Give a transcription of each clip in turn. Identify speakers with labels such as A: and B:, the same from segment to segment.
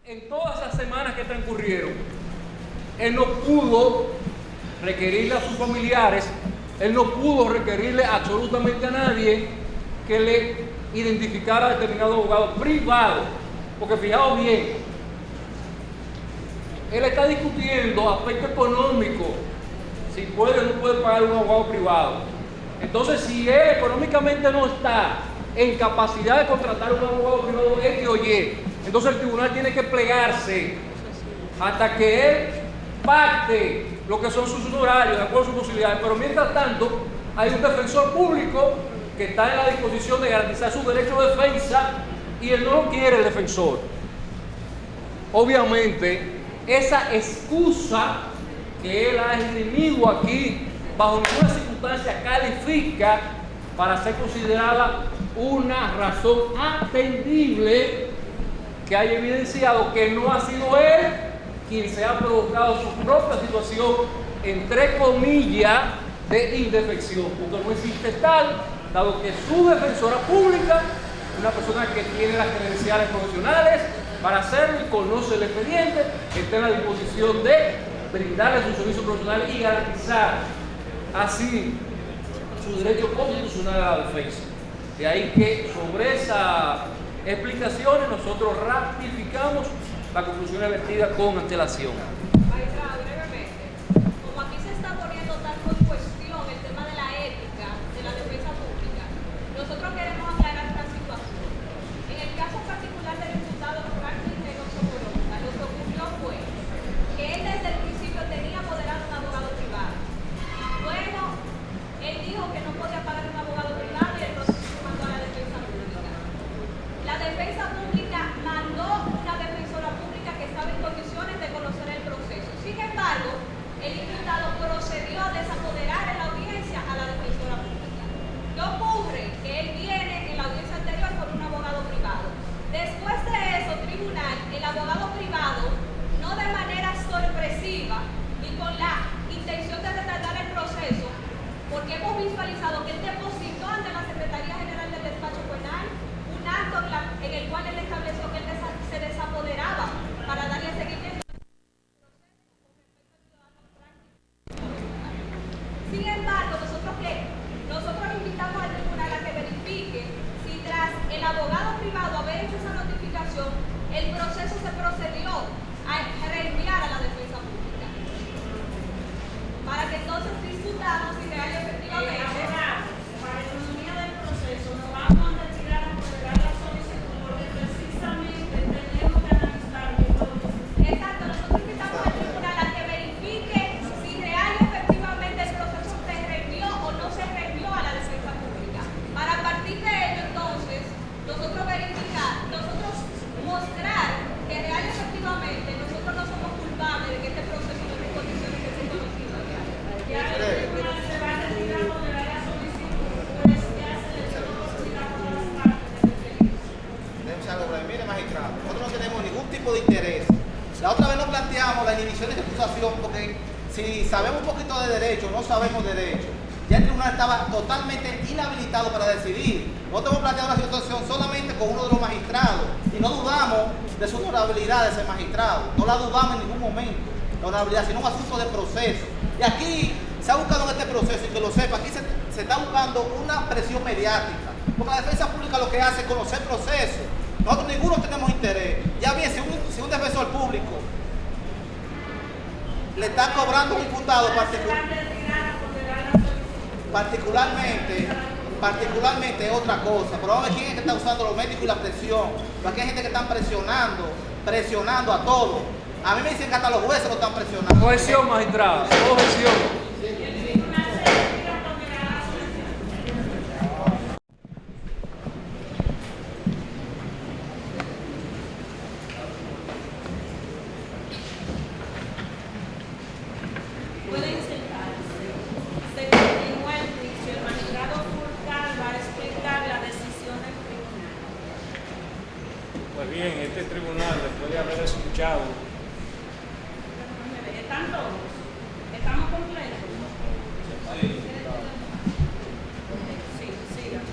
A: en todas las semanas que transcurrieron, él no pudo requerirle a sus familiares, él no pudo requerirle absolutamente a nadie que le identificara a determinado abogado privado, porque fijaos bien, él está discutiendo aspecto económico, si puede o no puede pagar un abogado privado. Entonces, si él económicamente no está en capacidad de contratar un abogado privado X o Y, entonces el tribunal tiene que plegarse hasta que él pacte lo que son sus honorarios, de acuerdo a sus posibilidades. Pero mientras tanto, hay un defensor público que está en la disposición de garantizar su derecho de defensa y él no lo quiere, el defensor. Obviamente, esa excusa que él ha esgrimido aquí, bajo ninguna circunstancia califica para ser considerada una razón atendible que haya evidenciado que no ha sido él quien se ha provocado su propia situación, entre comillas, de indefensión, porque no existe tal, dado que su defensora pública, una persona que tiene las credenciales profesionales para hacerlo y conoce el expediente, está en la disposición de brindarle su servicio profesional y garantizar así su derecho constitucional a la defensa. De ahí que sobre esas explicaciones nosotros ratificamos la conclusión vertida con antelación.
B: Magistrado, brevemente, como aquí se está poniendo tanto en cuestión el tema de la ética de la defensa pública, nosotros queremos aclarar esta situación. En el caso particular del imputado Franklin Reynoso Morosa, lo que ocurrió fue que él desde el principio tenía apoderado un abogado privado. Luego, él dijo que no podía pagar un abogado privado y entonces se mandó a la defensa pública. La defensa pública mandó una defensora pública que estaba en condiciones de conocer el proceso. Sin embargo, el imputado procedió a desapoderar en la audiencia a la defensora pública. ¿Qué ocurre? Que él viene en la audiencia anterior con un abogado privado. Después de eso, tribunal, el abogado privado, no de manera sorpresiva ni con la intención de retardar el proceso, porque hemos visualizado que él depositó ante la Secretaría General del Despacho Penal un acto en el cual él estableció que él se desapoderaba para darle seguimiento. Sin embargo, nosotros invitamos al tribunal a que verifique si tras el abogado privado haber hecho esa notificación, el proceso se procedió a reenviar a la defensa pública. Para que entonces discutamos si real y efectivamente.
C: Para economía del proceso, nos vamos a retirar a apoderar la solicitud porque precisamente tenemos que analizar el proceso.
B: Exacto, nosotros invitamos al tribunal a que verifique si real y efectivamente el proceso se reenvió o no se reenvió a la defensa pública. Para partir de ello, entonces, nosotros verificar, nosotros mostrar que real y efectivamente nosotros no somos culpables de que este proceso no esté en condiciones de ser conocido.
C: Ya el tribunal se va a retirar a apoderar la solicitud, pues ya se le dio oportunidad a todas las partes de defender.
D: Mire, magistrado, nosotros no tenemos ningún tipo de interés. La otra vez nos planteamos la inhibición de acusación porque si sabemos un poquito de derecho, no sabemos derecho. Ya el tribunal estaba totalmente inhabilitado para decidir. Nosotros hemos planteado la situación solamente con uno de los magistrados y no dudamos de su honorabilidad de ese magistrado. No la dudamos en ningún momento, la honorabilidad, sino un asunto de proceso. Y aquí se ha buscado en este proceso, y que lo sepa, aquí se está buscando una presión mediática. Porque la defensa pública lo que hace es conocer procesos. Nosotros ninguno tenemos interés. Ya bien, si un defensor público le está cobrando a un imputado particularmente es otra cosa. Pero vamos a ver quién es que está usando los médicos y la presión. Pero aquí hay gente que están presionando a todos. A mí me dicen que hasta los jueces lo están presionando.
A: Cohesión, magistrado, cohesión.
C: Pueden sentarse. Se continúa el juicio. El magistrado Fulcar va a explicar la decisión del tribunal.
E: Pues bien, este tribunal, después de haber escuchado,
C: ¿Están todos? ¿Estamos completos? Sí, sigan.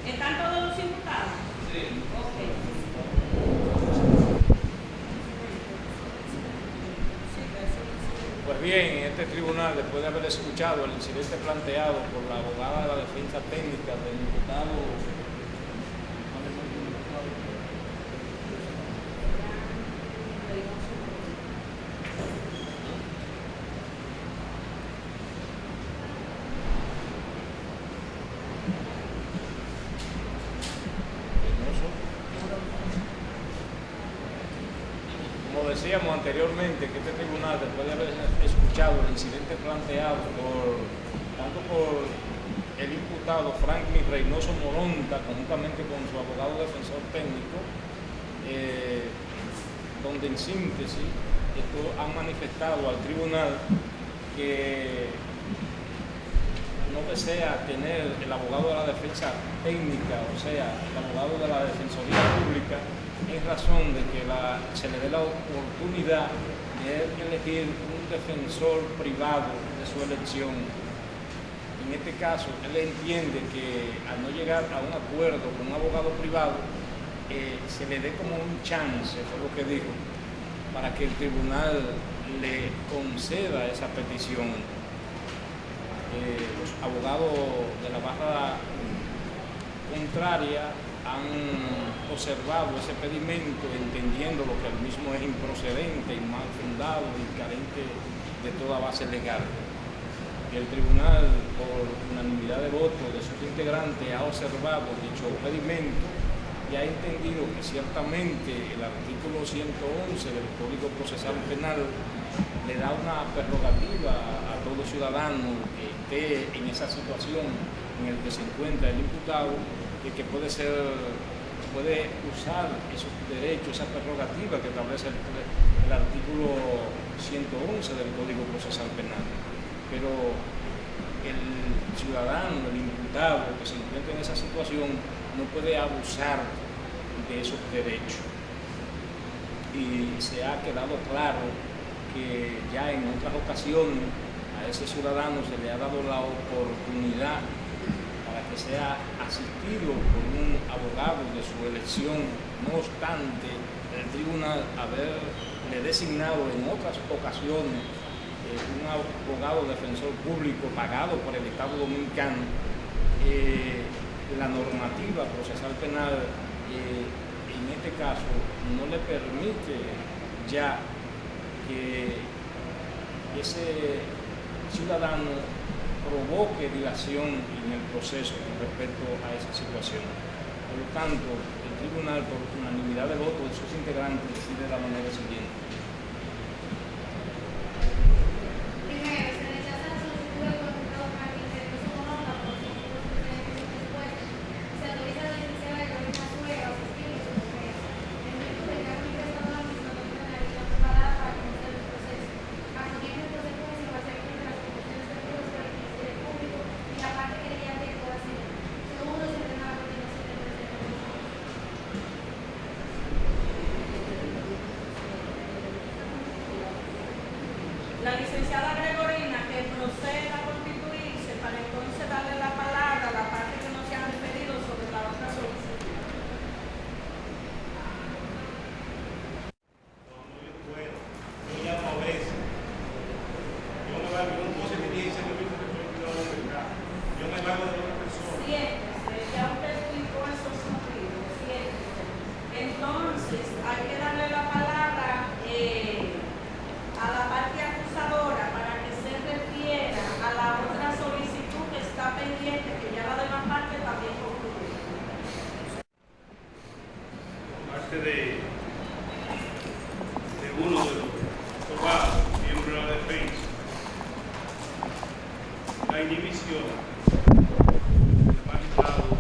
C: ¿Están todos los imputados? Sí. Ok.
E: bien, en este tribunal, después de haber escuchado el incidente planteado por la abogada de la defensa técnica del diputado, como decíamos anteriormente, que este tribunal, después de haber escuchado el incidente planteado tanto por el imputado Franklin Reynoso Moronta, conjuntamente con su abogado defensor técnico, donde en síntesis han manifestado al tribunal que no desea tener el abogado de la defensa técnica, o sea, el abogado de la Defensoría Pública, en razón de que se le dé la oportunidad de elegir un defensor privado de su elección. En este caso, él entiende que al no llegar a un acuerdo con un abogado privado, se le dé como un chance, fue lo que dijo, para que el tribunal le conceda esa petición. Los abogados de la barra contraria han observado ese pedimento, entendiendo lo que el mismo es improcedente, mal fundado y carente de toda base legal. El tribunal, por unanimidad de votos de sus integrantes, ha observado dicho pedimento y ha entendido que ciertamente el artículo 111 del Código Procesal Penal le da una prerrogativa a todo ciudadano que esté en esa situación en el que se encuentra el imputado, y que puede usar esos derechos, esa prerrogativa que establece el artículo 111 del Código Procesal Penal. Pero el ciudadano, el imputado que se encuentra en esa situación, no puede abusar de esos derechos. Y se ha quedado claro que ya en otras ocasiones a ese ciudadano se le ha dado la oportunidad para que sea asistido por un abogado de su elección. No obstante, el tribunal haberle designado en otras ocasiones un abogado defensor público pagado por el Estado Dominicano, la normativa procesal penal en este caso no le permite ya que ese ciudadano provoque dilación en el proceso con respecto a esa situación. Por lo tanto, el tribunal, por unanimidad de votos de sus integrantes, decide de la manera siguiente.
F: Primero, se rechaza la solicitud del comunicado Franklin Reynoso Moronta por los motivos precedentes expuestos. Se autoriza a la licenciada Carolina Suega a asistir en su defensa. En virtud de que ha manifestado la misma de una analítica preparada para conocer el proceso. Acudiendo en consecuencia va a ser de las conclusiones de todos por el Ministerio Público y la parte querellante de toda serie. Segundo, se ordena la continuación del presente.
B: La licenciada Gregorina que proceda a constituirse para entonces darle la palabra a la parte que no se ha referido sobre la otra solicitud.
G: No, yo puedo. Yo llamo a veces. Yo me valgo, yo no puedo ser que dice que yo me valgo de otra persona.
B: Siéntese, ya usted explicó esos motivos, siéntese. Entonces, hay que darle la palabra a la parte acusadora para que se refiera a la otra solicitud que está pendiente, que ya la demás parte también concluyó.
G: Parte de uno de los abogados, miembro de la defensa, la inhibición del magistrado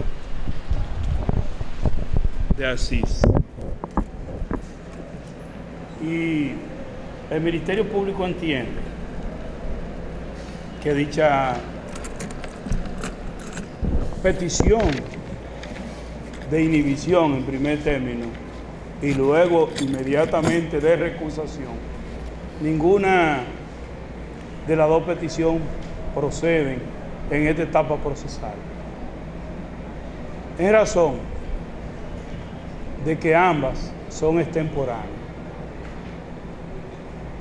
G: de Asís. Y el Ministerio Público entiende que dicha petición de inhibición en primer término y luego inmediatamente de recusación, ninguna de las dos peticiones proceden en esta etapa procesal. En razón de que ambas son extemporáneas.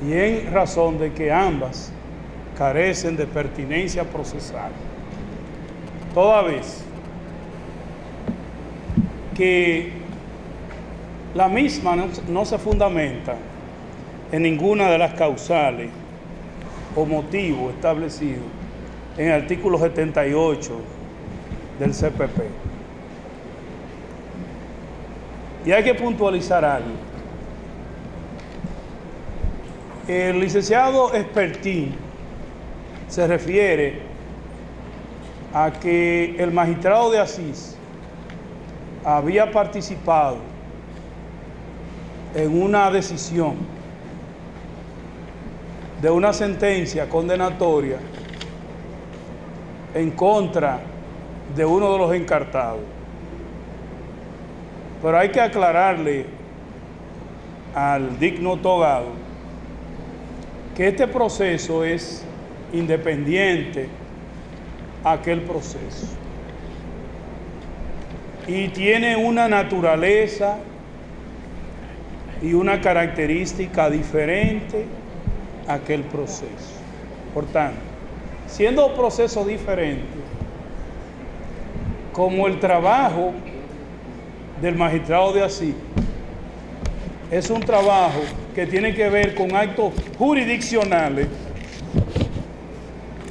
H: y en razón de que ambas carecen de pertinencia procesal. Toda vez que la misma no se fundamenta en ninguna de las causales o motivos establecidos en el artículo 78 del CPP. Y hay que puntualizar algo. El licenciado Espertín se refiere a que el magistrado de Asís había participado en una decisión de una sentencia condenatoria en contra de uno de los encartados. Pero hay que aclararle al digno togado que este proceso es independiente a aquel proceso y tiene una naturaleza y una característica diferente a aquel proceso. Por tanto, siendo procesos diferentes, como el trabajo del magistrado de Asís es un trabajo que tiene que ver con actos jurisdiccionales,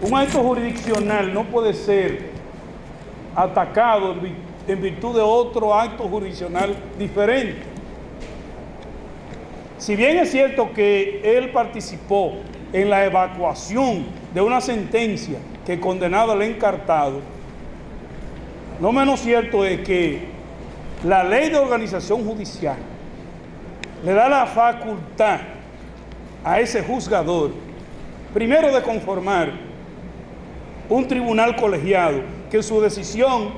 H: un acto jurisdiccional no puede ser atacado en virtud de otro acto jurisdiccional diferente. Si bien es cierto que él participó en la evacuación de una sentencia que condenaba al encartado, no menos cierto es que la ley de organización judicial le da la facultad a ese juzgador, primero de conformar un tribunal colegiado, que su decisión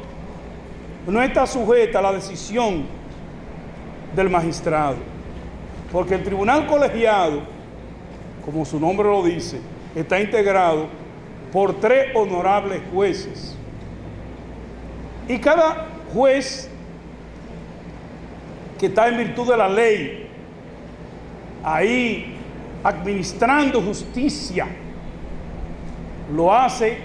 H: no está sujeta a la decisión del magistrado, porque el tribunal colegiado, como su nombre lo dice, está integrado por 3 honorables jueces. Y cada juez que está en virtud de la ley, ahí administrando justicia, lo hace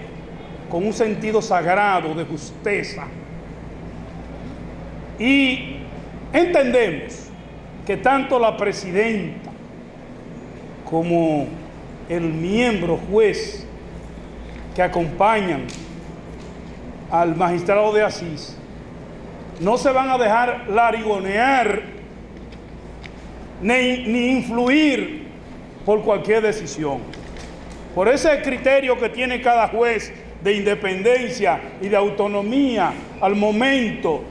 H: con un sentido sagrado de justeza. Y entendemos que tanto la presidenta como el miembro juez que acompañan al magistrado de Asís no se van a dejar larigonear ni influir por cualquier decisión. Por ese criterio que tiene cada juez de independencia y de autonomía al momento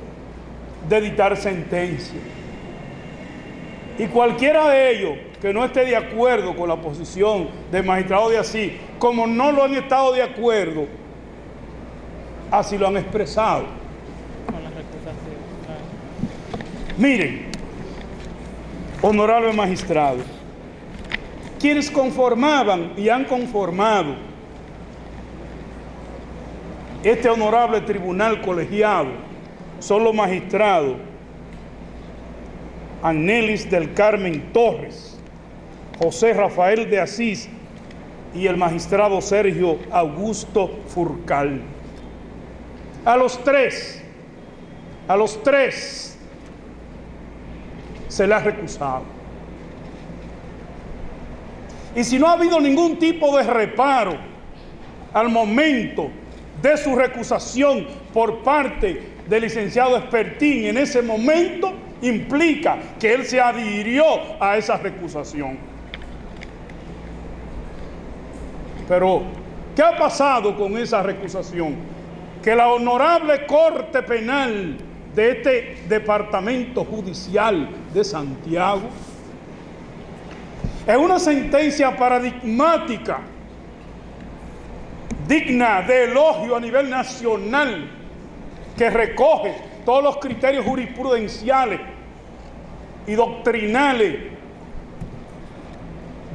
H: de dictar sentencia. Y cualquiera de ellos que no esté de acuerdo con la posición del magistrado de Asís, como no lo han estado de acuerdo, así lo han expresado. Miren, honorables magistrados, quienes conformaban y han conformado este honorable tribunal colegiado son los magistrados Anelis del Carmen Torres, José Rafael de Asís y el magistrado Sergio Augusto Furcal. A los tres se le ha recusado. Y si no ha habido ningún tipo de reparo al momento de su recusación por parte del licenciado Espertín en ese momento, implica que él se adhirió a esa recusación. Pero, ¿qué ha pasado con esa recusación? Que la honorable Corte Penal de este Departamento Judicial de Santiago, es una sentencia paradigmática, digna de elogio a nivel nacional, que recoge todos los criterios jurisprudenciales y doctrinales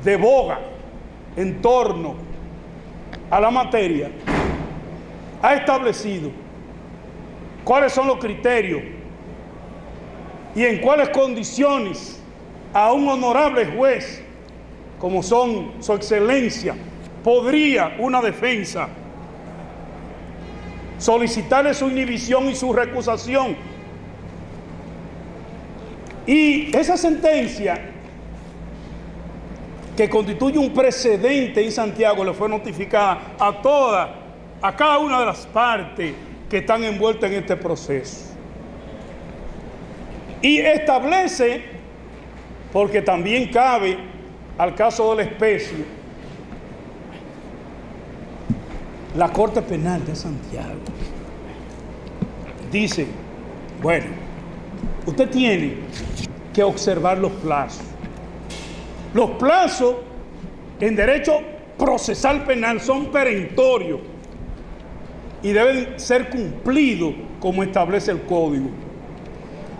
H: de boga en torno a la materia, ha establecido cuáles son los criterios y en cuáles condiciones a un honorable juez como son su excelencia, podría una defensa solicitarle su inhibición y su recusación. Y esa sentencia, que constituye un precedente en Santiago, le fue notificada a cada una de las partes que están envueltas en este proceso. Y establece, porque también cabe al caso de la especie, la Corte Penal de Santiago dice, bueno, usted tiene que observar los plazos. Los plazos en derecho procesal penal son perentorios y deben ser cumplidos como establece el Código.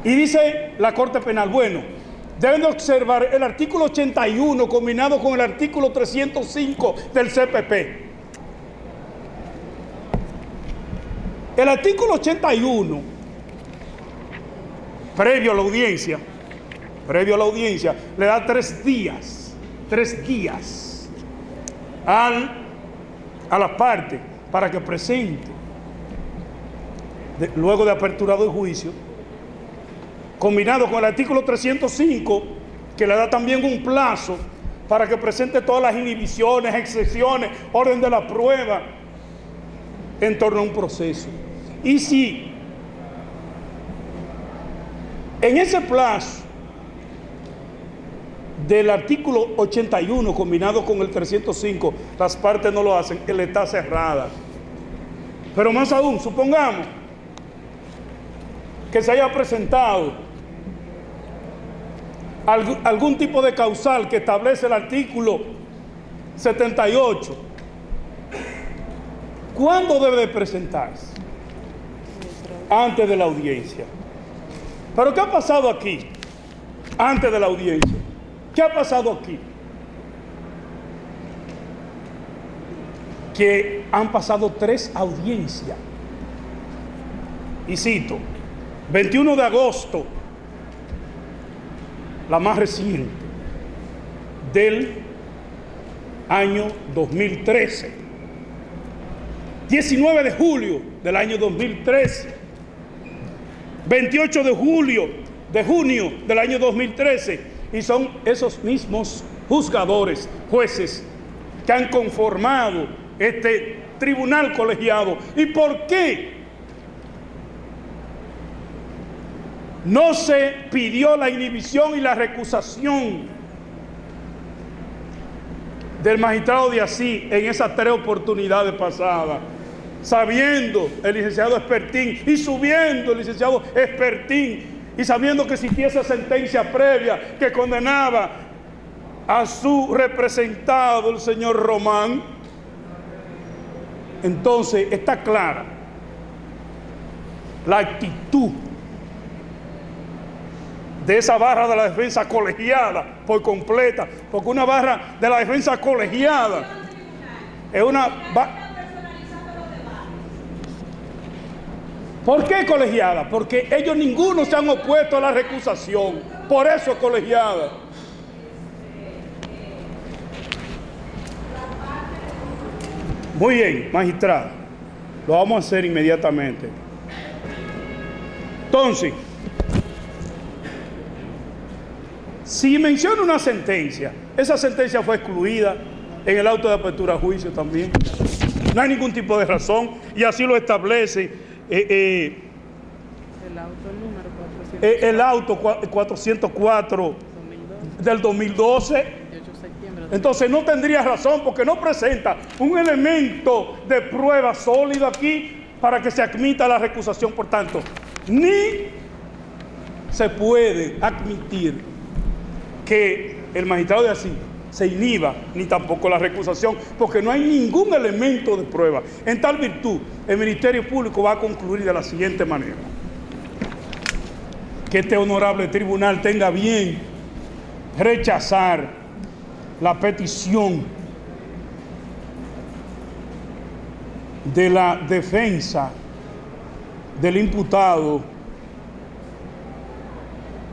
H: Y dice la Corte Penal, bueno, deben de observar el artículo 81 combinado con el artículo 305 del CPP. El artículo 81, previo a la audiencia, le da 3 días a las partes para que presente, luego de aperturado el juicio, combinado con el artículo 305, que le da también un plazo para que presente todas las inhibiciones, excepciones, orden de la prueba en torno a un proceso. Y si en ese plazo del artículo 81 combinado con el 305 las partes no lo hacen, él está cerrada. Pero más aún, supongamos que se haya presentado algún tipo de causal que establece el artículo 78. ¿Cuándo debe de presentarse? Antes de la audiencia. ¿Pero qué ha pasado aquí? Antes de la audiencia. ¿Qué ha pasado aquí? Que han pasado 3 audiencias. Y cito, 21 de agosto, la más reciente, del año 2013. 19 de julio del año 2013. 28 de junio del año 2013. Y son esos mismos juzgadores, jueces, que han conformado este tribunal colegiado. ¿Y por qué no se pidió la inhibición y la recusación del magistrado de Asís en esas 3 oportunidades pasadas? Sabiendo el licenciado Espertín y subiendo el licenciado Espertín y sabiendo que existía esa sentencia previa que condenaba a su representado, el señor Román. Entonces está clara la actitud de esa barra de la defensa colegiada por completa, porque una barra de la defensa colegiada es una... ¿Por qué colegiada? Porque ellos ninguno se han opuesto a la recusación, por eso es colegiada. Muy bien, magistrado, lo vamos a hacer inmediatamente. Entonces, si menciona una sentencia, esa sentencia fue excluida en el auto de apertura a juicio también. No hay ningún tipo de razón y así lo establece el auto 404 del 2012. Entonces no tendría razón porque no presenta un elemento de prueba sólido aquí para que se admita la recusación. Por tanto, ni se puede admitir que el magistrado de Asís se inhiba, ni tampoco la recusación, porque no hay ningún elemento de prueba. En tal virtud, el Ministerio Público va a concluir de la siguiente manera: que este honorable tribunal tenga bien rechazar la petición de la defensa del imputado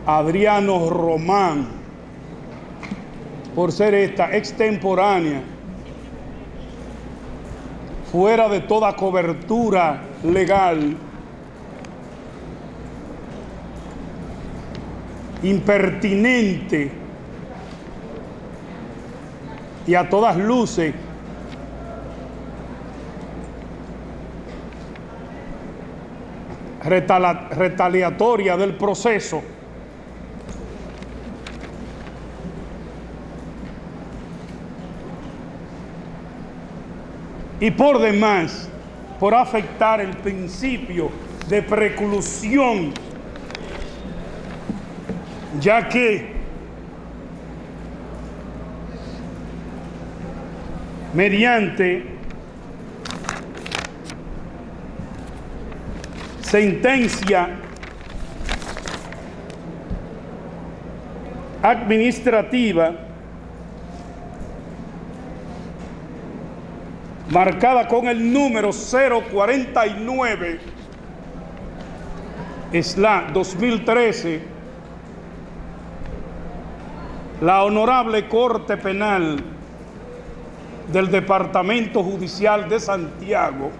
H: Adriano Román por ser esta extemporánea, fuera de toda cobertura legal, impertinente y a todas luces retaliatoria del proceso, y por demás por afectar el principio de preclusión, ya que mediante sentencia administrativa marcada con el número 049/2013, la Honorable Corte Penal del Departamento Judicial de Santiago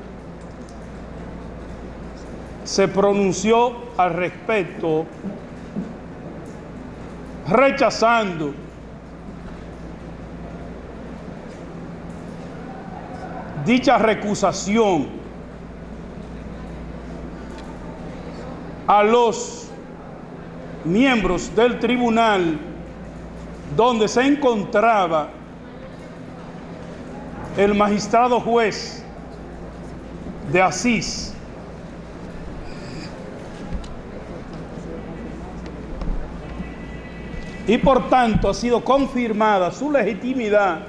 H: se pronunció al respecto, rechazando dicha recusación a los miembros del tribunal donde se encontraba el magistrado juez de Asís, y por tanto ha sido confirmada su legitimidad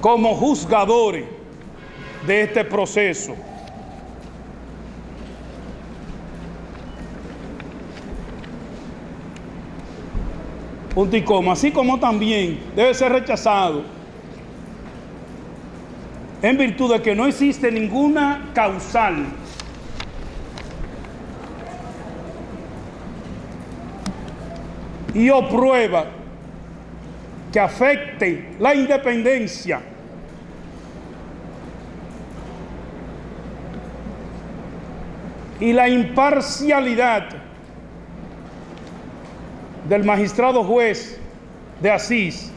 H: como juzgadores de este proceso. Punto y coma. Así como también debe ser rechazado en virtud de que no existe ninguna causal y o prueba que afecte la independencia y la imparcialidad del magistrado juez de Asís,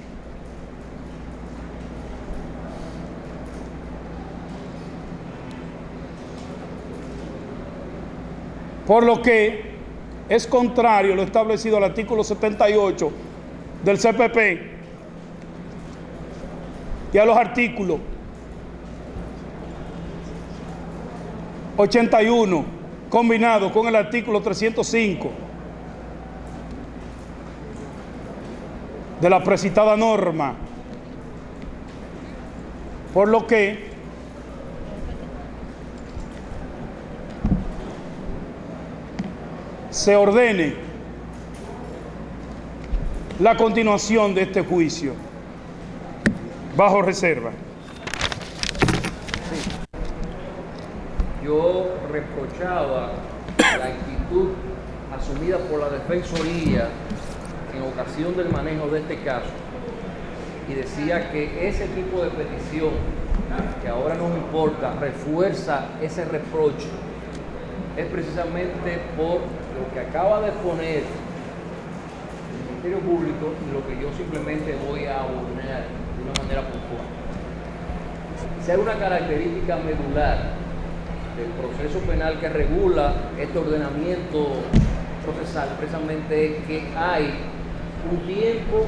H: por lo que es contrario lo establecido al artículo 78 del CPP y a los artículos 81 combinado con el artículo 305 de la precitada norma, por lo que se ordene la continuación de este juicio bajo reserva.
A: Yo reprochaba la actitud asumida por la Defensoría en ocasión del manejo de este caso y decía que ese tipo de petición, que ahora nos importa, refuerza ese reproche, es precisamente por lo que acaba de poner el Ministerio Público y lo que yo simplemente voy a abonar de una manera puntual. Ser una característica medular del proceso penal que regula este ordenamiento procesal precisamente es que hay un tiempo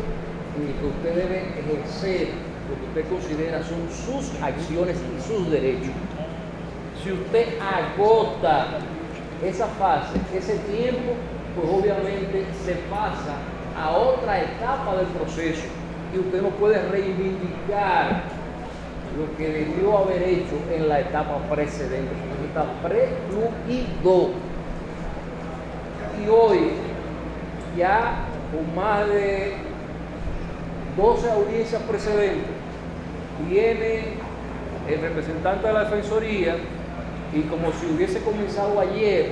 A: en el que usted debe ejercer lo que usted considera son sus acciones y sus derechos. Si usted agota esa fase, ese tiempo, pues obviamente se pasa a otra etapa del proceso y usted no puede reivindicar lo que debió haber hecho en la etapa precedente, porque está precluido. Y hoy, ya con más de 12 audiencias precedentes, viene el representante de la Defensoría y como si hubiese comenzado ayer,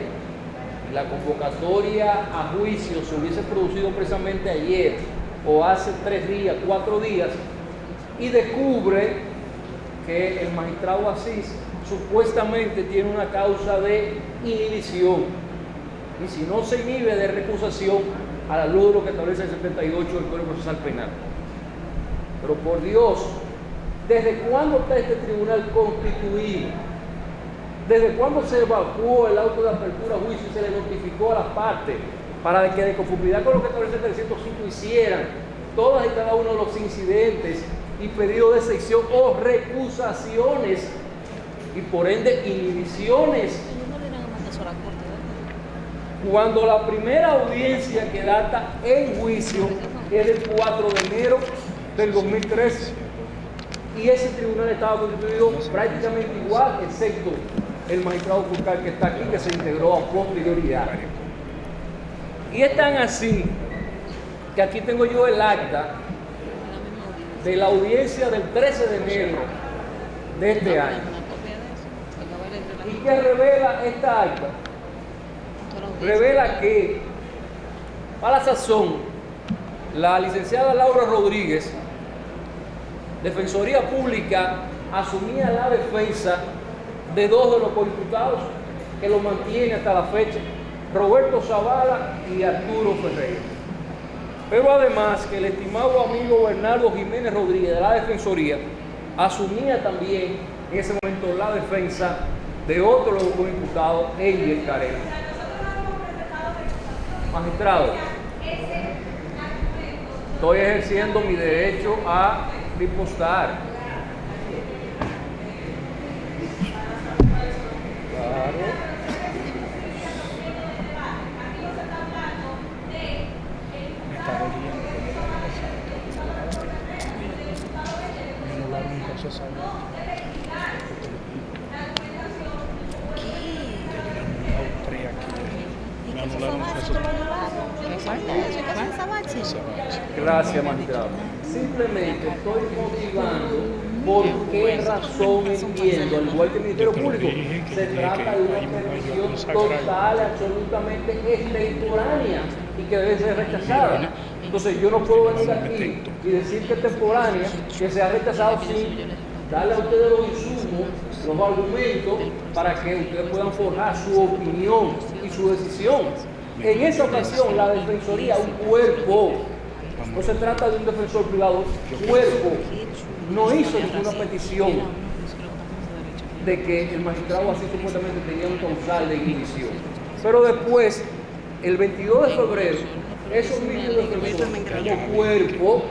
A: la convocatoria a juicio se hubiese producido precisamente ayer o hace 3 días, 4 días, y descubre que el magistrado Asís supuestamente tiene una causa de inhibición, y si no se inhibe de recusación a la luz de lo que establece el 78 del Código Procesal Penal. Pero por Dios, ¿desde cuándo está este tribunal constituido? ¿Desde cuándo se evacuó el auto de apertura a juicio y se le notificó a las partes para que de conformidad con lo que establece el 305 hicieran todas y cada uno de los incidentes y pedidos de excepción o recusaciones y por ende inhibiciones? Cuando la primera audiencia que data en juicio es del 4 de enero del 2013 y ese tribunal estaba constituido prácticamente igual, excepto el magistrado fiscal que está aquí, que se integró a posterioridad. Y es tan así que aquí tengo yo el acta de la audiencia del 13 de enero de este año. ¿Y qué revela esta acta? Revela que a la sazón la licenciada Laura Rodríguez, Defensoría Pública, asumía la defensa de 2 de los coimputados que lo mantiene hasta la fecha, Roberto Zavala y Arturo Ferreira. Pero además que el estimado amigo Bernardo Jiménez Rodríguez de la Defensoría asumía también en ese momento la defensa de otro de los coimputados, Angel Carena. Magistrado, estoy ejerciendo mi derecho a ripostar. Claro. Gracias, magistrado. Simplemente estoy motivando por qué razón entiendo, al igual que el Ministerio Público, se trata de una petición total, absolutamente extemporánea y que debe ser rechazada. Entonces yo no puedo venir aquí y decir que es temporánea, que se ha rechazado sin darle a ustedes los insumos, los argumentos, para que ustedes puedan forjar su opinión y su decisión. En esa ocasión, la Defensoría, un cuerpo, no se trata de un defensor privado, cuerpo, no hizo ninguna petición de que el magistrado así supuestamente tenía un causal de inhibición. Pero después, el 22 de febrero, esos mismos defensores como cuerpo,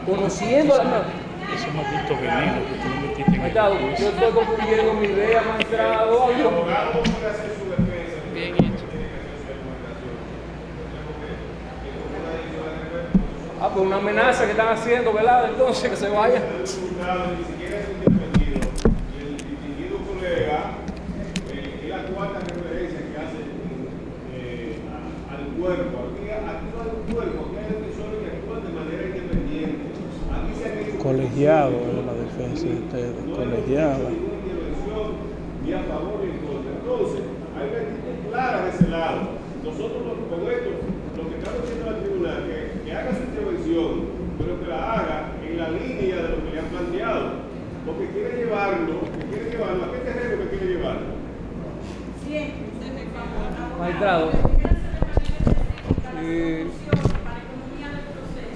A: conociendo la...
H: Esos malditos venenos que tú le metiste en
A: magistrado, yo estoy concluyendo mi idea, magistrado.
H: Bien hecho.
A: Ah, pues una amenaza que están haciendo, ¿verdad? Entonces que se vaya.
G: Ni siquiera es un defendido. Y el distinguido colega es la cuarta referencia que hace al cuerpo. Aquí no hay un cuerpo, aquí hay defensores que actúan de manera independiente. Aquí se han hecho
H: Colegiado de la defensa de ustedes, colegiada.
G: ninguna intervención ni a favor ni en contra. Entonces, hay una actitud clara de ese lado. Nosotros con esto, lo que estamos diciendo al tribunal, que haga su intervención, pero que la haga en la línea de lo que le han planteado. Porque quiere llevarlo, ¿a qué terreno que quiere llevarlo?
A: Magistrado,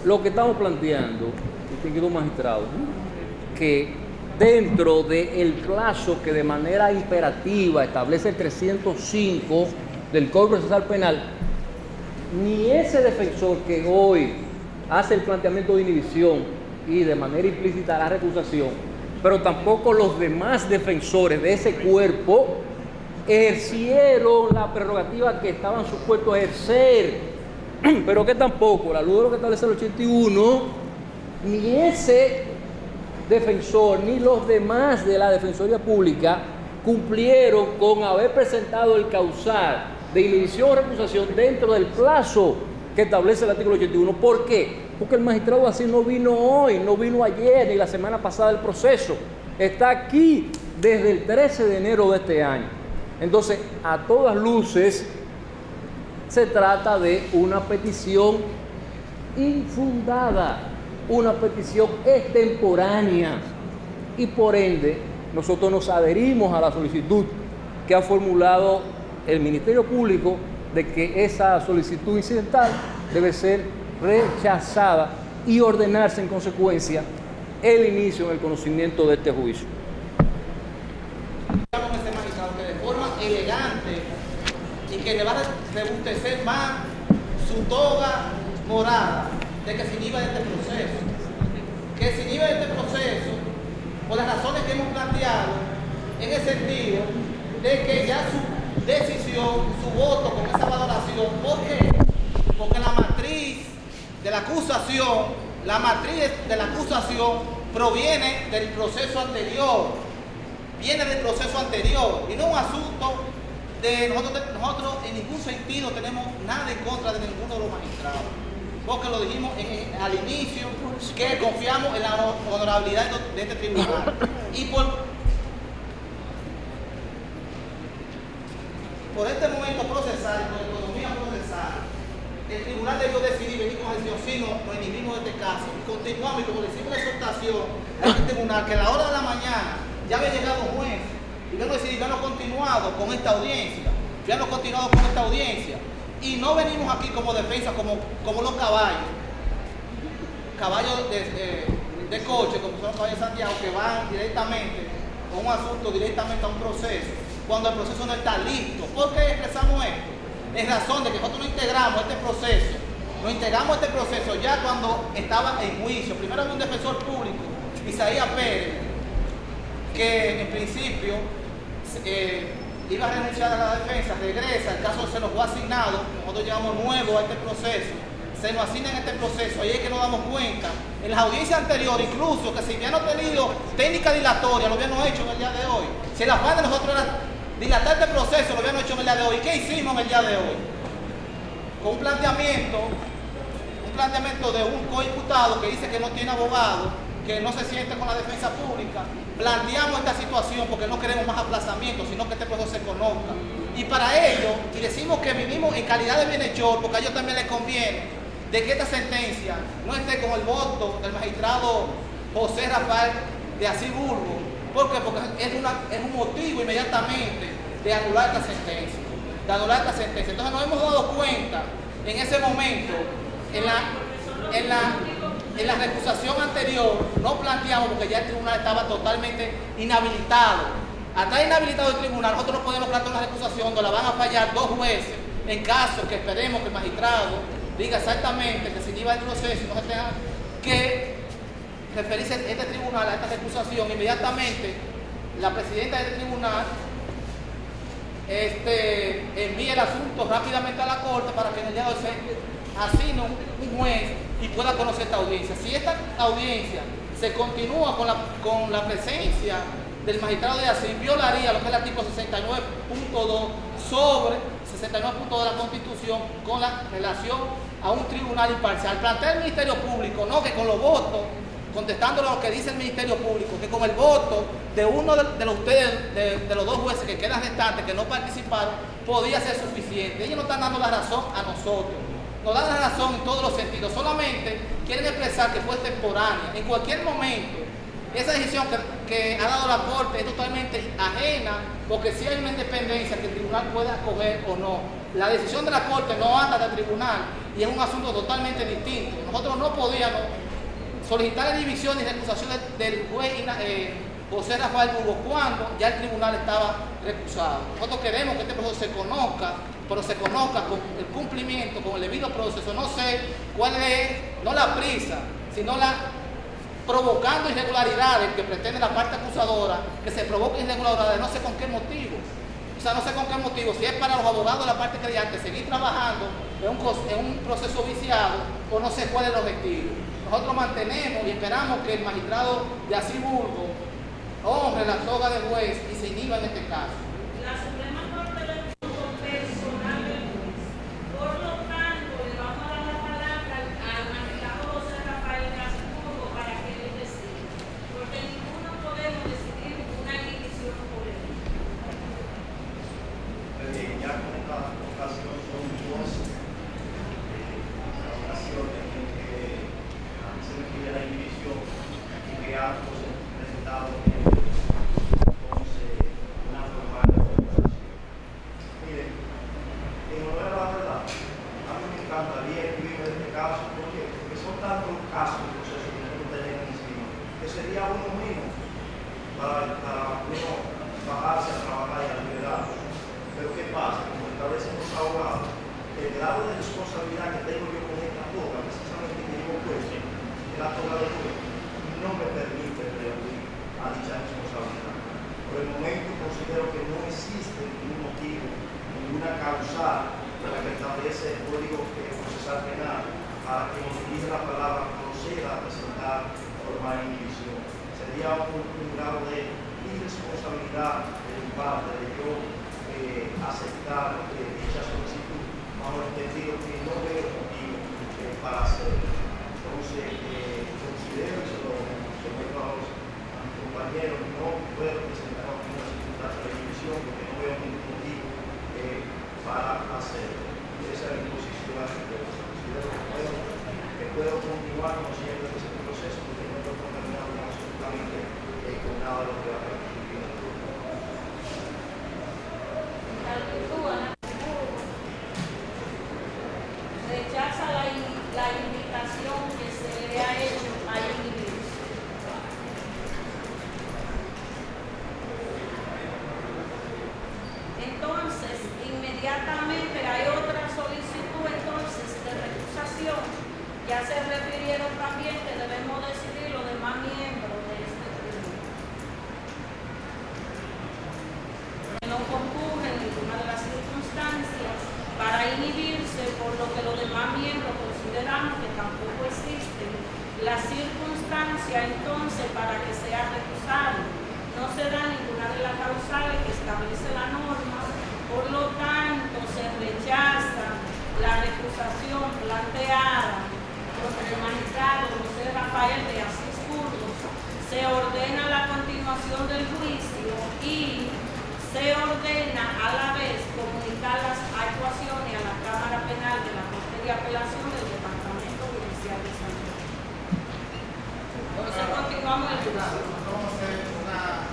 A: lo que estamos planteando, distinguido magistrado, que dentro del plazo que de manera imperativa establece el 305 del Código Procesal Penal, ni ese defensor que hoy hace el planteamiento de inhibición y de manera implícita la recusación, pero tampoco los demás defensores de ese cuerpo ejercieron la prerrogativa que estaban supuestos a ejercer, pero que tampoco, la luz de lo que establece el 81, ni ese defensor ni los demás de la Defensoría Pública cumplieron con haber presentado el causal de inhibición o recusación dentro del plazo que establece el artículo 81. ¿Por qué? Porque el magistrado así no vino hoy, no vino ayer ni la semana pasada del proceso. Está aquí desde el 13 de enero de este año. Entonces, a todas luces, Se trata de una petición infundada, una petición extemporánea, y por ende nosotros nos adherimos a la solicitud que ha formulado el Ministerio Público de que esa solicitud incidental debe ser rechazada y ordenarse en consecuencia el inicio en el conocimiento de este juicio.
D: Con este magistrado que de forma elegante y que le va a rebustecer más su toga morada de que se inhiba de este proceso. Que se inhiba de este proceso por las razones que hemos planteado, en el sentido de que ya su decisión, su voto con esa valoración, ¿por qué? Porque la matriz de la acusación proviene del proceso anterior, viene del proceso anterior y no un asunto de nosotros en ningún sentido tenemos nada en contra de ninguno de los magistrados, porque lo dijimos al inicio que confiamos en la honorabilidad de este tribunal y por este momento procesal, por economía procesal, el tribunal debió decidir venir con el sí, nos inhibimos de este caso y continuamos, y como le hicimos la exhortación al tribunal que a la hora de la mañana ya había llegado un juez y vamos a decidir, ya no continuado con esta audiencia, y no venimos aquí como defensa, como los caballos de coche, como son los caballos de Santiago, que van directamente con un asunto, directamente a un proceso, cuando el proceso no está listo. ¿Por qué expresamos esto? En razón de que nosotros no integramos este proceso ya cuando estaba en juicio. Primero había un defensor público, Isaías Pérez, que en principio iba a renunciar a la defensa, regresa, el caso se nos fue asignado, nosotros llegamos nuevos a este proceso, se nos asigna en este proceso, ahí es que nos damos cuenta, en las audiencias anteriores, incluso que si habían tenido técnica dilatoria, lo habían hecho en el día de hoy. Si el afán de nosotros era dilatar este proceso, lo habían hecho en el día de hoy. ¿Qué hicimos en el día de hoy? Con un planteamiento de un coimputado que dice que no tiene abogado, que no se siente con la defensa pública. Planteamos esta situación porque no queremos más aplazamientos, sino que este proceso se conozca. Y para ello, y decimos que vivimos en calidad de bienhechor, porque a ellos también les conviene de que esta sentencia no esté con el voto del magistrado José Rafael de Asís Burgos. ¿Por qué? Porque es un motivo inmediatamente de anular esta sentencia. Entonces nos hemos dado cuenta en ese momento, en la recusación anterior, no planteamos porque ya el tribunal estaba totalmente inhabilitado. Hasta inhabilitado el tribunal, nosotros no podemos plantear una recusación donde la van a fallar dos jueces en caso que esperemos que el magistrado diga exactamente que se lleva el proceso y no se tenga que referirse este tribunal a esta recusación. Inmediatamente la presidenta de este tribunal envíe el asunto rápidamente a la corte para que en el día de hoy se asigne un juez y pueda conocer esta audiencia. Si esta audiencia se continúa con la presencia del magistrado de Asís, violaría lo que es el artículo 69.2 sobre 69.2 de la Constitución con la relación a un tribunal imparcial. Plantea el Ministerio Público, no que con los votos, contestando lo que dice el Ministerio Público, que con el voto de uno de los dos jueces que quedan restantes, que no participaron, podía ser suficiente. Ellos no están dando la razón a nosotros, nos dan la razón en todos los sentidos, solamente quieren expresar que fue temporánea. En cualquier momento, esa decisión que ha dado la Corte es totalmente ajena, porque sí hay una independencia que el tribunal pueda acoger o no. La decisión de la Corte no anda del tribunal y es un asunto totalmente distinto. Nosotros no podíamos solicitar la división y recusación del juez José Rafael Burgos cuando ya el tribunal estaba recusado. Nosotros queremos que este proceso se conozca, pero se conozca con el cumplimiento, con el debido proceso. No sé cuál es, no la prisa, sino provocando irregularidades que pretende la parte acusadora, que se provoquen irregularidades, no sé con qué motivo. O sea, no sé con qué motivo, si es para los abogados de la parte creyente seguir trabajando en un proceso viciado o no sé cuál es el objetivo. Nosotros mantenemos y esperamos que el magistrado de Asís Burgos honre la toga de juez y se inhiba en este caso.
I: La Suprema Corte le puso personal del juez. Por lo tanto, le vamos a dar la palabra al magistrado José Rafael de Asís Burgos para que él decida. Porque ninguno podemos decidir una inhibición por él.
C: Ya con esta ocasión son 2
J: caso, porque son tantos los casos de procesos que nosotros tenemos encima, que sería uno mismo para uno bajarse a trabajar y a liberarlo. Pero ¿qué pasa? Como establecen los abogados, el grado de responsabilidad que tengo yo con esta toga, precisamente que llevo puesto, la toga de juego, no me permite reunir a dicha responsabilidad. Por el momento considero que no existe ningún motivo, ninguna causal para que establece el Código Procesal Penal para que nos dirige la palabra proceda a presentar formal inhibición. Sería un grado de irresponsabilidad de mi parte de yo aceptar dicha solicitud, bajo el entendido que no veo motivo para hacerlo. Entonces, considero, y se lo someto a mis compañeros, no puedo presentar una circunstancia de inhibición porque no veo ningún motivo para hacerlo. Esa es mi posición. Considero que puedo continuar conociendo ese proceso porque no estoy contaminado absolutamente con nada de lo que va a permitir.
I: Rechaza la invitación que se le ha hecho a inhibirse. Entonces, inmediatamente hay otra solicitud entonces de recusación. Ya se refirieron también que debemos decidir los demás miembros de este tribunal. No concurren ninguna de las circunstancias para inhibirse, por lo que los demás miembros consideramos que tampoco existen las circunstancias entonces para que sea recusado. No se da ninguna de las causales que establece la norma, por lo tanto se rechaza la recusación planteada por el magistrado José Rafael de Asís Burgos, se ordena la continuación del juicio y se ordena a la vez comunicar las actuaciones a la Cámara Penal de la Corte de Apelación del Departamento Judicial de San Luis. Entonces continuamos el juicio.
D: Vamos a hacer una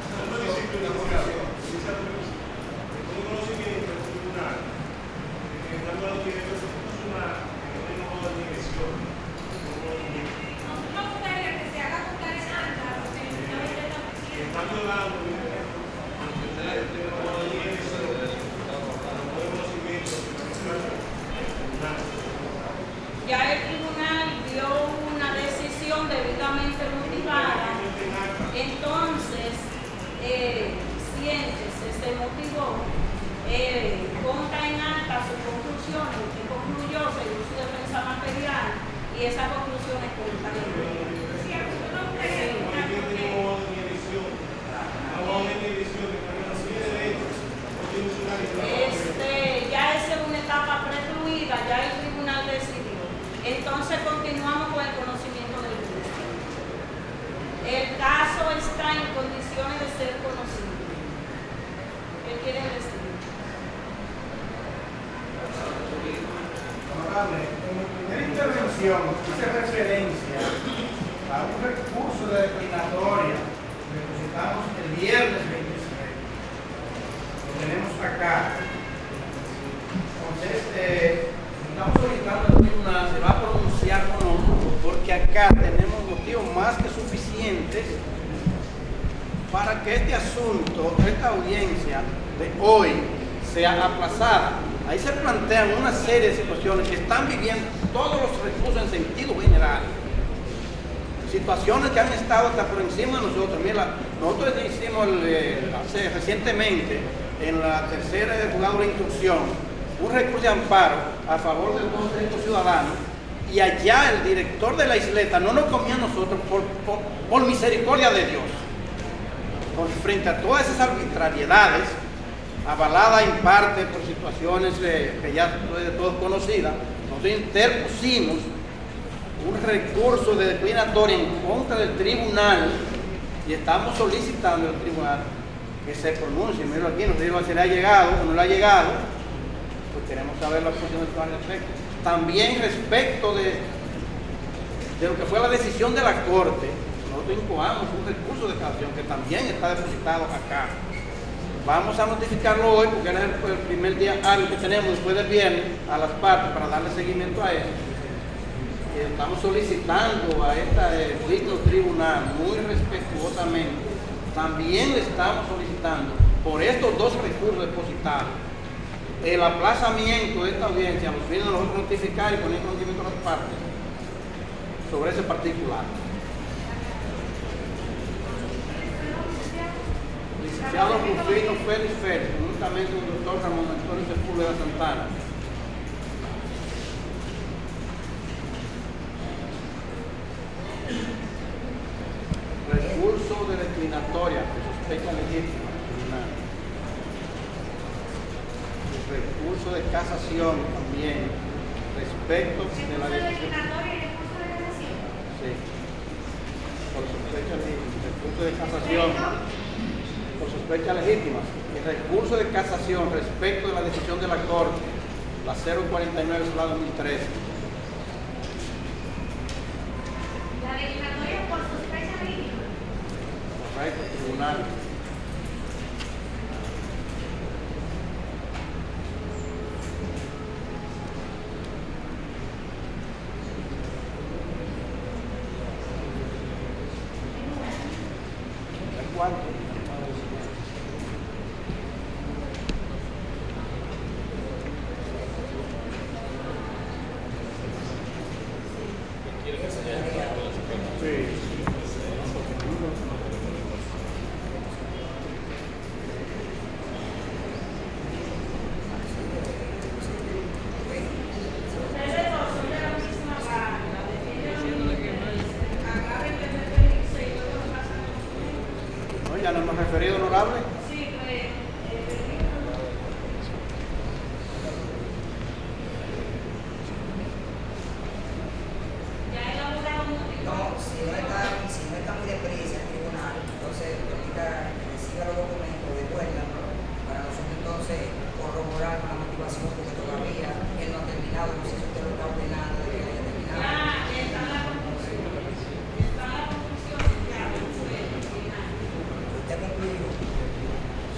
I: Ya el tribunal dio una decisión debidamente motivada, entonces siéntese, se motivó, ponga en acta sus conclusiones, usted concluyó según su defensa material y esas conclusiones contan en ya esa es una etapa precluida, ya el tribunal decidió. Entonces continuamos con el conocimiento del juicio. El caso está en condiciones de ser conocido. ¿Qué quieren decir?
K: Honorable, en mi primera intervención hice referencia a un recurso de declinatoria que depositamos el viernes 26. Lo tenemos acá. Entonces, estamos solicitando al tribunal, se va a pronunciar o no, porque acá tenemos motivos más que suficientes para que este asunto, esta audiencia de hoy, sea aplazada. Ahí se plantean una serie de situaciones que están viviendo todos los recursos en sentido general. Situaciones que han estado hasta por encima de nosotros. Mira, nosotros hicimos recientemente en la tercera juzgado de instrucción un recurso de amparo a favor de los derechos ciudadanos y allá el director de la isleta no nos comió a nosotros por misericordia de Dios. Frente a todas esas arbitrariedades, avalada en parte por situaciones que ya son de todos conocidas, nosotros interpusimos un recurso de declinatoria en contra del tribunal y estamos solicitando al tribunal que se pronuncie. Mira aquí, nos digo si le ha llegado o no le ha llegado, pues queremos saber la posición del tribunal al respecto. También respecto de lo que fue la decisión de la Corte, nosotros incoamos un recurso de casación que también está depositado acá. Vamos a notificarlo hoy porque era el primer día hábil que tenemos después del viernes a las partes para darle seguimiento a eso. estamos solicitando a este digno tribunal muy respetuosamente, también le estamos solicitando por estos dos recursos depositados el aplazamiento de esta audiencia a los fines de nosotros notificar y poner en conocimiento a las partes sobre ese particular. Licenciado Rufino Félix Félix, juntamente con el doctor Ramón Antonio Sepúlveda Santana. Recurso de declinatoria por sospecha legítima. Recurso de casación también respecto de la decisión. Sí. Por sospecha legítima. Recurso de casación por sospecha legítima. Y recurso de casación respecto de la decisión de la Corte, la 049/2013.
F: La declaratoria por sospecha legítima.
K: Correcto, tribunal. ¿Cuánto? ¿Ya no hemos referido, honorable?
I: Sí, pues. Ya elaborado un motivo.
L: No, si no está muy deprisa el tribunal, entonces permita que reciba los documentos de vuelta para nosotros entonces corroborar con la motivación, porque todavía él no ha terminado, no sé si usted lo está ordenando de que haya terminado.
I: Ya está la conclusión. Está la conclusión, ya,
L: ¿Usted ha concluido?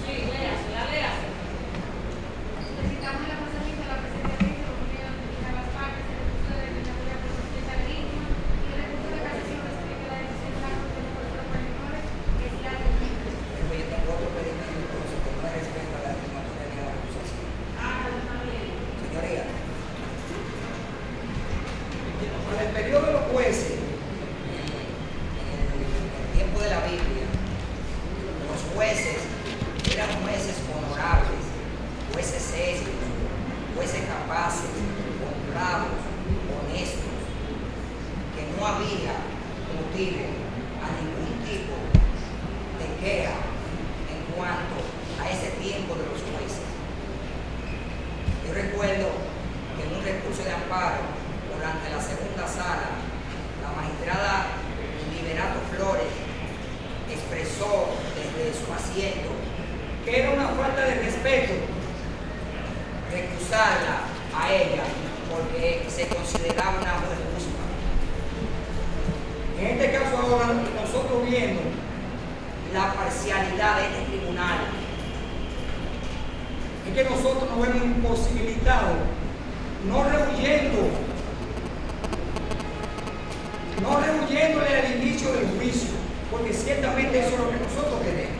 I: sí, léase.
F: Solicitamos el aplazamiento de la presente audiencia por medio de notificar las partes el recurso de declaratoria por sospecha legítima y el recurso de casación respecto a la decisión de la Corte número 049, que es la del
L: Pero yo tengo otro pedimento entonces que no respecto a la declaratoria de la acusación. Señoría, con el periodo de los jueces, en el tiempo de la Biblia, los jueces eran jueces honorables, jueces serios, jueces capaces, honrados, honestos, que no había motivo a ningún tipo de queja en cuanto a ese tiempo de los jueces. Yo recuerdo que en un recurso de amparo durante la segunda sala, la magistrada Liberato Flores expresó desde su asiento que era una falta de respeto recusarla a ella porque se consideraba una juez justa. En este caso ahora nosotros viendo la parcialidad de este tribunal, es que nosotros nos vemos imposibilitados, no rehuyéndole al inicio del juicio, porque ciertamente eso es lo que nosotros queremos.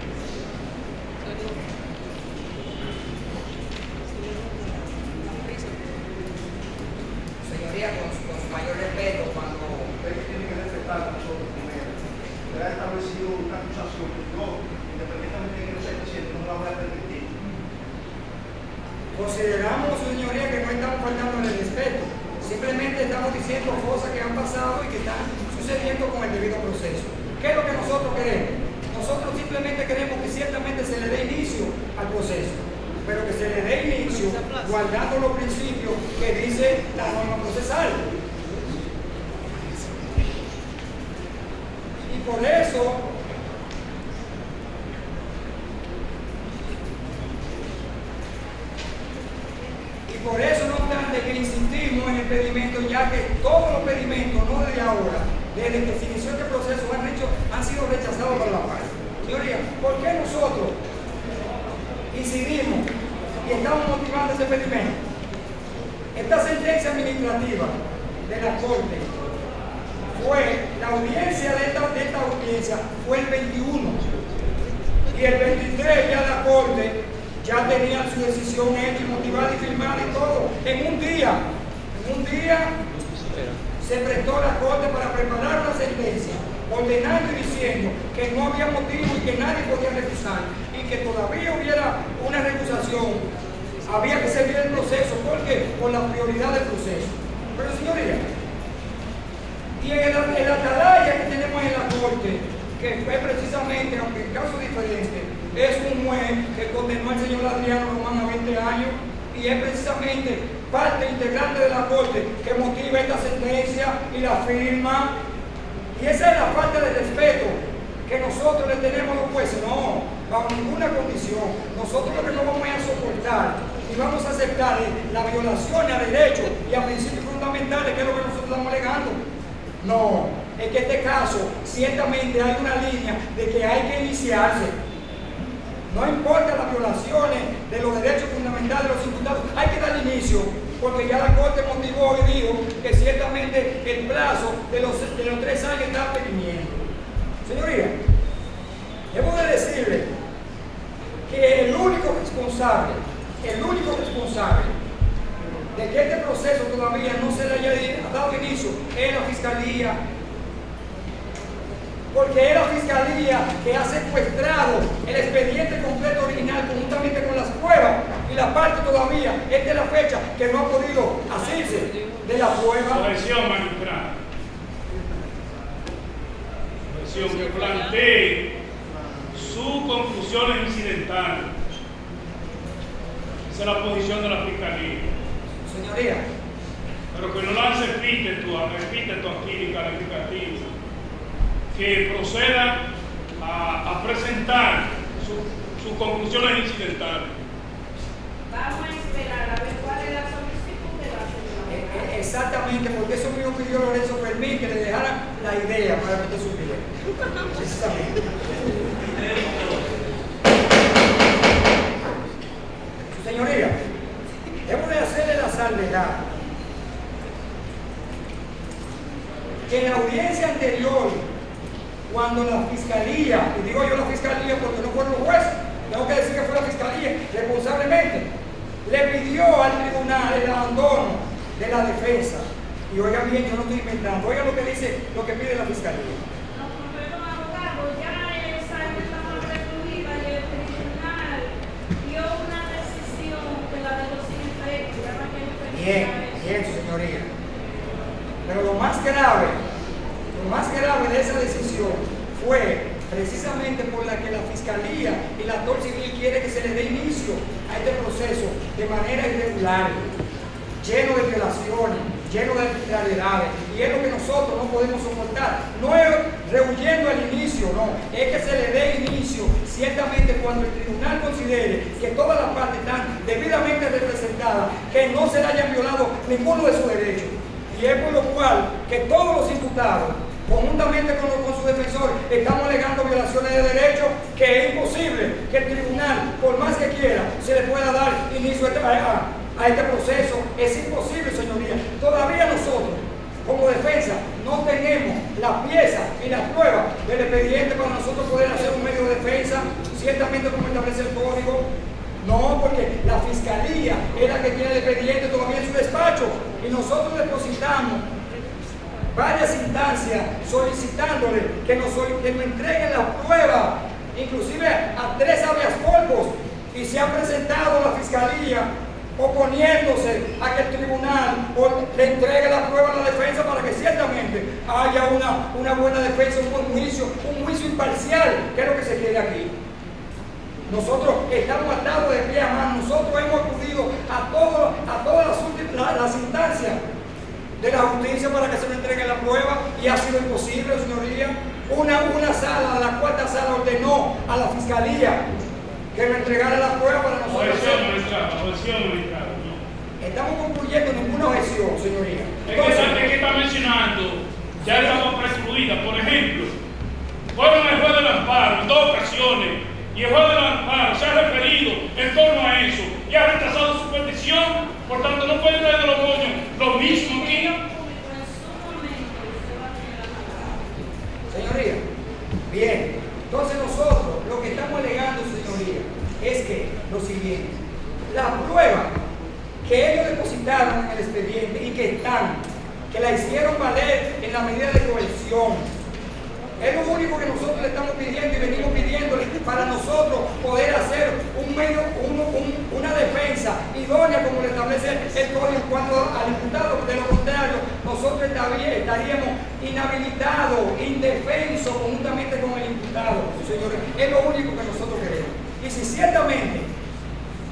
L: Señoría, con su mayor respeto, cuando
J: Ustedes tienen que respetar a nosotros primero. Usted ha establecido una acusación que yo, independientemente de que no sea presidente, no la voy a permitir.
L: consideramos, señoría, que no estamos faltando el respeto. Simplemente estamos diciendo cosas que han pasado y que están sucediendo con el debido proceso. ¿Qué es lo que nosotros queremos? Nosotros simplemente queremos que ciertamente se le dé inicio al proceso, pero que se le dé inicio guardando los principios que dice la norma procesal. Y por eso no obstante que insistimos en el pedimento, ya que todos los pedimentos, no desde ahora, desde que se inició este proceso, han sido rechazados por la parte. Señoría, ¿por qué nosotros incidimos y estamos motivando ese pedimento? Esta sentencia administrativa de la Corte
M: la audiencia de esta audiencia fue el 21. Y el 23 ya la Corte ya tenía su decisión hecha y motivada y firmada y todo. En un día se prestó la Corte para preparar una sentencia, ordenando y diciendo que no había motivo y que nadie podía recusar, y que todavía hubiera una recusación, había que seguir el proceso. ¿Por qué? Por la prioridad del proceso. Pero señoría, y en el atalaya que tenemos en la Corte, que fue precisamente, aunque en caso diferente, es un juez que condenó al señor Adriano Román a 20 años, y es precisamente parte integrante de la Corte que motiva esta sentencia y la firma. Y esa es la falta de respeto que nosotros le tenemos a los jueces. No, bajo ninguna condición. Nosotros lo que no vamos a soportar y vamos a aceptar es la violación a derechos y a principios fundamentales, que es lo que nosotros estamos alegando. No, es que en este caso ciertamente hay una línea de que hay que iniciarse. No importa las violaciones de los derechos fundamentales de los imputados, hay que dar inicio, porque ya la Corte motivó y dijo que ciertamente el plazo de los 3 años está perimiendo. Señoría, debo de decirle que el único responsable de que este proceso todavía no se le haya dado inicio es la Fiscalía, porque es la Fiscalía que ha secuestrado el expediente completo original conjuntamente con las pruebas, y la parte todavía es de la fecha que no ha podido asirse de la prueba.
H: Cohesión magistral. Cohesión que plantee sus conclusiones incidentales. Esa es la posición de la Fiscalía.
M: Señoría.
H: Pero que no lance epíteto aquí calificativo. Que proceda a presentar sus conclusiones incidentales.
I: Vamos a esperar a ver cuál es la solicitud de la señora.
M: Exactamente, porque eso mismo pidió Lorenzo Fermín, que le dejara la idea para que usted supiera. Precisamente. Señoría, debo de hacerle la salvedad que en la audiencia anterior, cuando la Fiscalía, y digo yo la Fiscalía porque no fueron los jueces, tengo que decir que fue la Fiscalía responsablemente, le pidió al tribunal el abandono de la defensa. Y oigan bien, yo no estoy inventando, oigan lo que dice, lo que pide la Fiscalía.
I: No, perdón, abogado, ya esa estaba recluida y el tribunal dio una decisión que la de los efectos, ya no hay que
M: Bien, señoría. Pero lo más grave de esa decisión fue precisamente por la que la Fiscalía y la actor civil quiere que se le dé inicio a este proceso de manera irregular, lleno de violaciones, lleno de arbitrariedades, y es lo que nosotros no podemos soportar. No es rehuyendo al inicio, no, es que se le dé inicio ciertamente cuando el tribunal considere que todas las partes están debidamente representadas, que no se le hayan violado ninguno de sus derechos. Y es por lo cual que todos los imputados, conjuntamente con su defensor, estamos alegando violaciones de derechos, que es imposible que el tribunal, por más que quiera, se le pueda dar inicio a este proceso. Es imposible, señoría. Todavía nosotros, como defensa, no tenemos la pieza y la prueba del expediente para nosotros poder hacer un medio de defensa, ciertamente como establece el código. No, porque la Fiscalía es la que tiene el expediente todavía en su despacho, y nosotros depositamos varias instancias solicitándole que nos entreguen la prueba, inclusive a 3 habeas corpus, y se ha presentado la Fiscalía oponiéndose a que el tribunal le entregue la prueba a la defensa para que ciertamente haya una buena defensa, un buen juicio, un juicio imparcial, que es lo que se quiere aquí. Nosotros estamos atados de pie a mano, nosotros hemos acudido a todas las instancias de la justicia para que se le entregue la prueba, y ha sido imposible, señoría. Una sala, la 4ª sala, ordenó a la Fiscalía que le entregara la prueba para nosotros.
H: Objeción,
M: Estamos concluyendo ninguna objeción, señoría.
H: Es que está mencionando, ya estamos prescribidas. Por ejemplo, fueron al juez del amparo en 2 ocasiones, y el juez del amparo se ha referido en torno a eso y ha rechazado su petición. Por tanto, no puede traer de los moños lo mismo aquí.
M: la hicieron valer en la medida de coerción. Es lo único que nosotros le estamos pidiendo y venimos pidiéndole para nosotros poder hacer una defensa idónea como le establece el código en cuanto al imputado. De lo contrario, nosotros estaríamos inhabilitados, indefensos conjuntamente con el imputado, señores. Es lo único que nosotros queremos. Y si ciertamente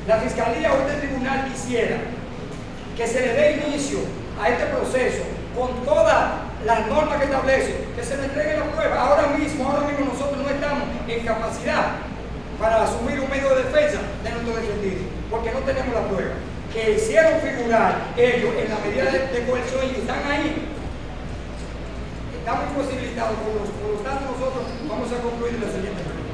M: la Fiscalía o este tribunal quisiera que se le dé inicio a este proceso con todas las normas que establece, que se le entregue la prueba. Ahora mismo nosotros no estamos en capacidad para asumir un medio de defensa de nuestro defendido, porque no tenemos la prueba. Que hicieron figurar ellos en la medida de coerción y están ahí. Estamos imposibilitados, por lo tanto nosotros vamos a concluir de la siguiente manera.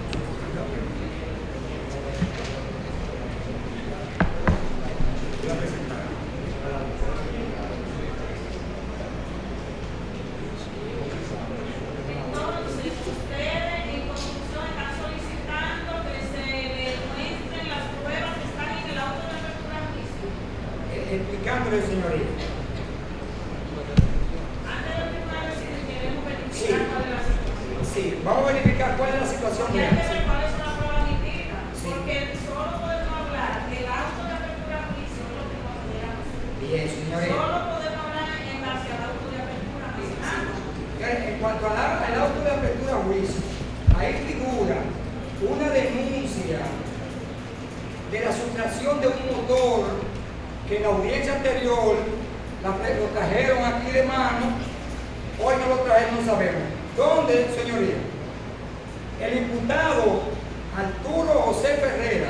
M: Explicándole, señoría. Sí, vamos a verificar cuál es la situación.
I: Hay que ver cuáles son las pruebas admitidas, porque solo podemos hablar del auto de apertura a juicio, es lo que consideramos.
M: Bien, señoría.
I: Solo podemos hablar en base al auto de apertura a juicio.
M: En cuanto al auto de apertura a juicio, ahí figura una denuncia de la sustracción de un motor que en la audiencia anterior lo trajeron aquí de mano, hoy no lo trajeron, no sabemos. ¿Dónde, señoría? El imputado Arturo José Ferrera.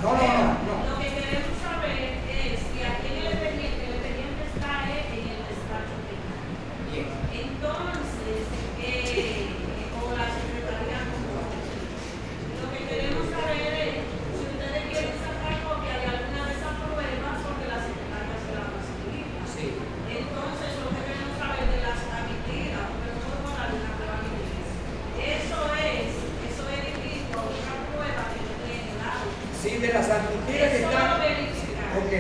M: No.
I: Lo que queremos saber es si aquí en el expediente está en el despacho penal.
M: Bien.
I: Entonces, o la secretaría lo que queremos saber es si ustedes quieren sacar copia de alguna de esas pruebas porque la secretaria se la facilita.
M: Sí.
I: Entonces, lo que queremos saber de las admitidas, porque no podemos dar una prueba admitida. Eso es distinto a una prueba que no tiene lado.
M: Sí, de las admitidas que están. Ok,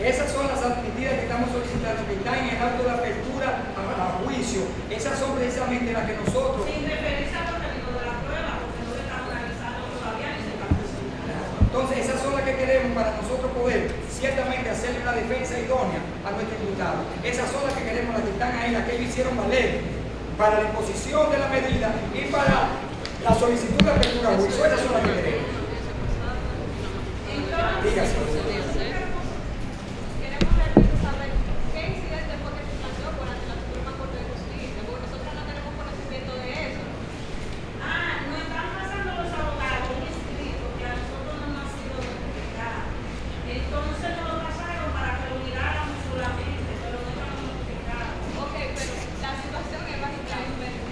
M: esas son las admitidas que estamos solicitando, que están en el acto de apertura a juicio. Esas son precisamente las que nosotros.
I: Sin referirse al contenido de la prueba, porque no le estamos analizando todavía ni se está presentando.
M: Entonces, esas son las que queremos para nosotros poder ciertamente hacerle una defensa idónea a nuestro imputado. Esas son las que queremos, las que están ahí, las que ellos hicieron valer para la imposición de la medida y para la solicitud de apertura a juicio. Esas son las que queremos. Dígase.
B: Queremos realmente saber qué incidente fue que se planteó por ante la Suprema Corte de Justicia, porque nosotros no tenemos conocimiento de eso.
I: Nos están pasando los abogados un escrito que a nosotros no nos ha sido notificado. Entonces nos lo pasaron para que lo miráramos solamente, pero no nos han notificado.
B: Ok, pero la situación es básicamente.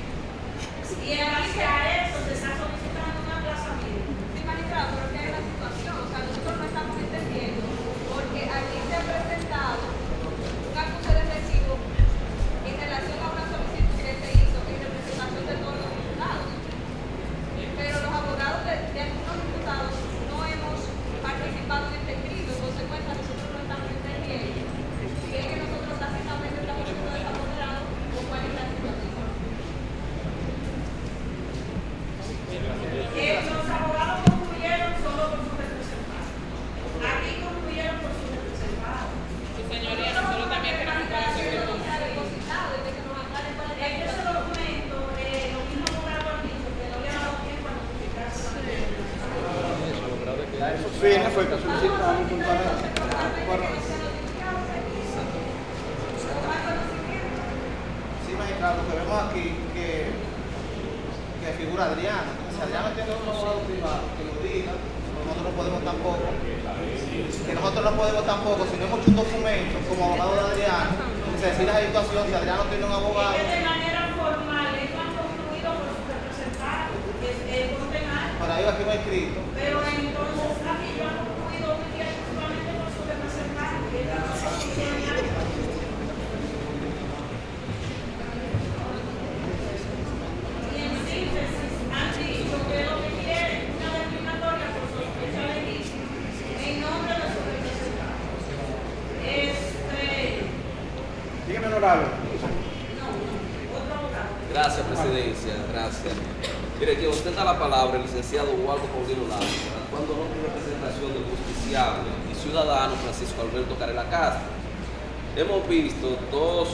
I: Y en base a eso se está solicitando un aplazamiento.
B: Sí, magistrado, pero que hay una situación, o sea, nosotros no estamos entendiendo, porque aquí se ha presentado un acuse de recibo en relación a una solicitud que se hizo en representación de todos los imputados. Pero los abogados de algunos imputados no hemos participado en este escrito, en consecuencia nosotros no estamos entendiendo si es que nosotros básicamente estamos siendo desapoderados o cuál es la situación.
I: Los abogados concluyeron solo por su representado. Aquí concluyeron por su representado.
B: Señoría, nosotros también queremos conocer el depositado y de que nos aclaren cuál es la
I: Ese
B: situación.
I: documento, los mismos abogados han dicho que no le ha dado tiempo a notificarse la medida.
K: A esos fines fue que solicitamos un
D: Sí, magistrado, lo que vemos aquí que figura Adriano. Si Adriano tiene un abogado privado que lo diga, nosotros no podemos tampoco. Que nosotros no podemos tampoco, si no hemos hecho un documento como abogado de Adriano, que se decida la situación, si Adriano tiene un abogado.
I: Es que de manera formal, ellos han concluido por su representado, por penal.
D: Para ello aquí no hay escrito.
I: Pero entonces aquí yo han concluido exclusivamente por su representado. Y ellos no concluyeron nada. Y en síntesis, han dicho que lo que quieren es una declinatoria por sospecha legítima en nombre de su representado.
K: Carlos.
N: Gracias, Presidencia. Gracias. Mire, quien ostenta la palabra, el licenciado Waldo Paulino Lázaro, cuando no tiene representación del justiciable y ciudadano Francisco Alberto Carela Castro. Hemos visto dos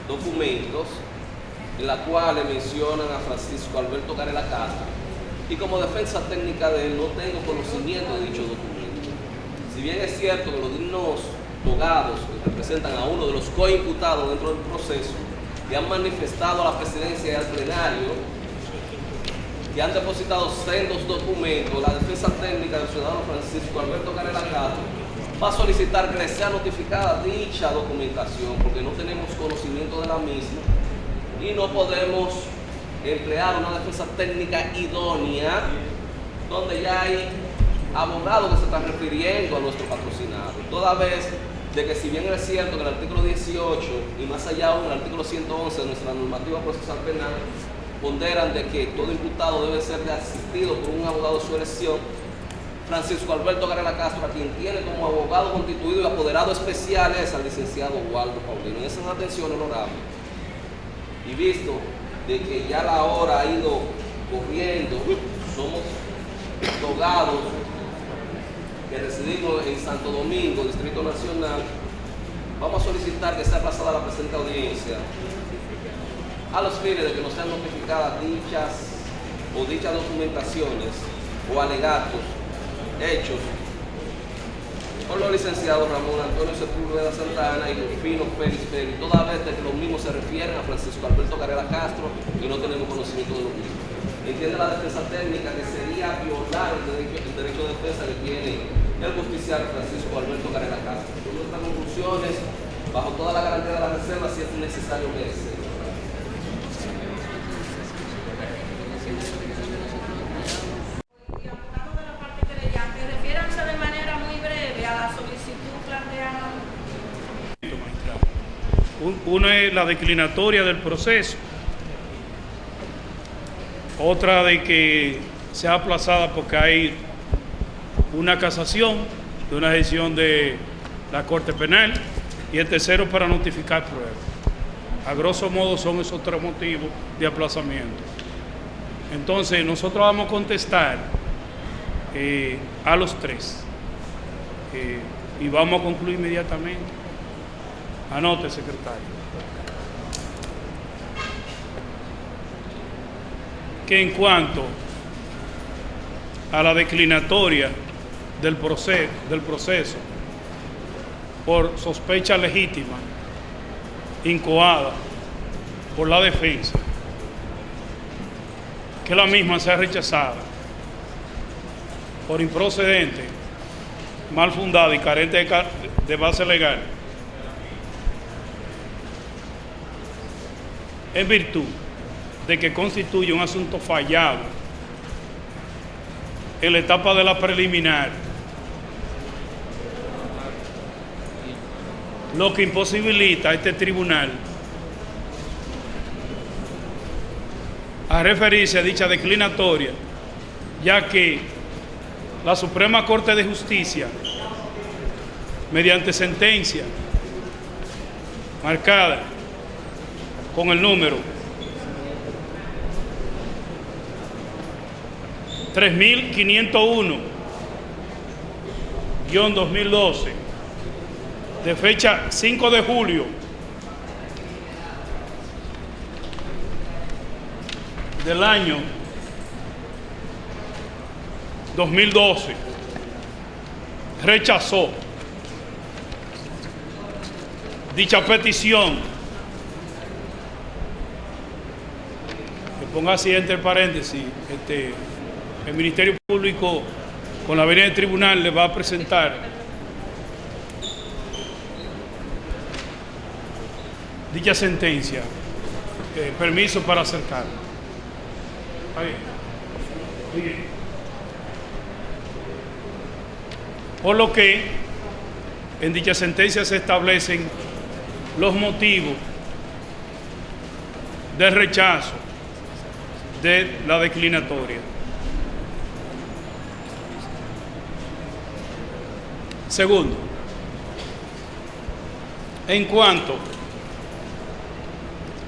N: documentos en los cuales mencionan a Francisco Alberto Carela Castro, y como defensa técnica de él no tengo conocimiento de dicho documento. Si bien es cierto que los dignos abogados que representan a uno de los coimputados dentro del proceso le han manifestado a la presidencia y al plenario que han depositado sendos documentos, la defensa técnica del ciudadano Francisco Alberto Carela Castro va a solicitar que le sea notificada dicha documentación porque no tenemos conocimiento de la misma y no podemos emplear una defensa técnica idónea donde ya hay abogados que se están refiriendo a nuestro patrocinado. Toda vez de que si bien es cierto que el artículo 18 y más allá aún el artículo 111 de nuestra normativa procesal penal ponderan de que todo imputado debe ser asistido por un abogado de su elección, Francisco Alberto Carela Castro, a quien tiene como abogado constituido y apoderado especial, es al licenciado Waldo Paulino. En esa atención, honorable, y visto de que ya la hora ha ido corriendo, somos abogados que residimos en Santo Domingo, Distrito Nacional, vamos a solicitar que sea aplazada la presente audiencia a los fines de que nos sean notificadas dichas documentaciones o alegatos hechos por los licenciados Ramón Antonio Sepúlveda Santana y Rufino Félix Pérez, toda vez de que los mismos se refieren a Francisco Alberto Carela Castro y no tenemos conocimiento de lo mismo. Entiende la defensa técnica que sería violar el derecho de defensa que tiene el justiciable Francisco Alberto Carela Castro. Con nuestras conclusiones, bajo toda la garantía de la reserva, si es necesario que sea.
H: Una es la declinatoria del proceso, otra de que sea aplazada porque hay una casación de una decisión de la Corte Penal, y el tercero para notificar pruebas. A grosso modo son esos tres motivos de aplazamiento. Entonces nosotros vamos a contestar a los tres y vamos a concluir inmediatamente. Anote, secretario. Que en cuanto a la declinatoria del proceso por sospecha legítima, incoada por la defensa, que la misma sea rechazada por improcedente, mal fundada y carente de base legal, en virtud de que constituye un asunto fallado en la etapa de la preliminar, lo que imposibilita a este tribunal a referirse a dicha declinatoria, ya que la Suprema Corte de Justicia, mediante sentencia marcada con el número 3501-2012, de fecha 5 de julio del año 2012, rechazó dicha petición. Que ponga así entre paréntesis, el Ministerio Público con la venia del tribunal le va a presentar dicha sentencia, permiso para acercar. Ahí. Bien. Por lo que en dicha sentencia se establecen los motivos del rechazo de la declinatoria. Segundo, en cuanto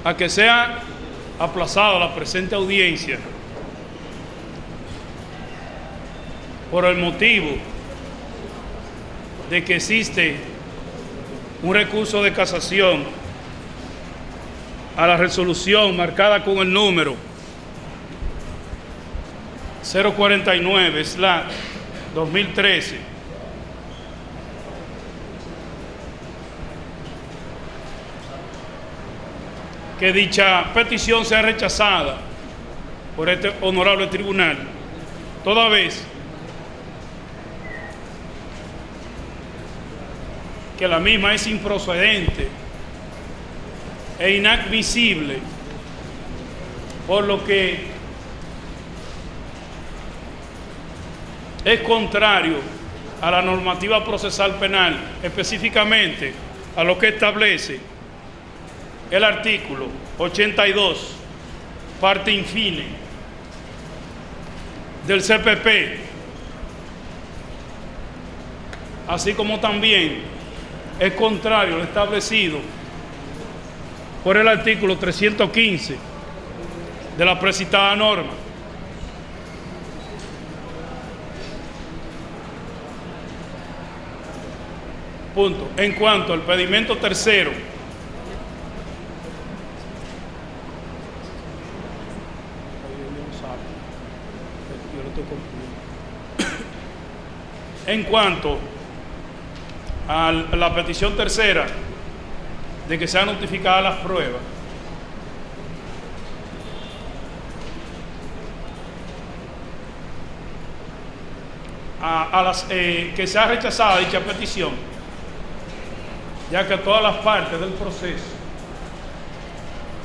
H: a que sea aplazada la presente audiencia por el motivo de que existe un recurso de casación a la resolución marcada con el número 049/2013, que dicha petición sea rechazada por este honorable tribunal, toda vez que la misma es improcedente e inadmisible, por lo que es contrario a la normativa procesal penal, específicamente a lo que establece el artículo 82, parte infine del CPP, así como también es contrario a lo establecido por el artículo 315 de la precitada norma. Punto. En cuanto al pedimento tercero, en cuanto a la petición tercera de que sean notificadas las pruebas, que sea rechazada dicha petición, ya que a todas las partes del proceso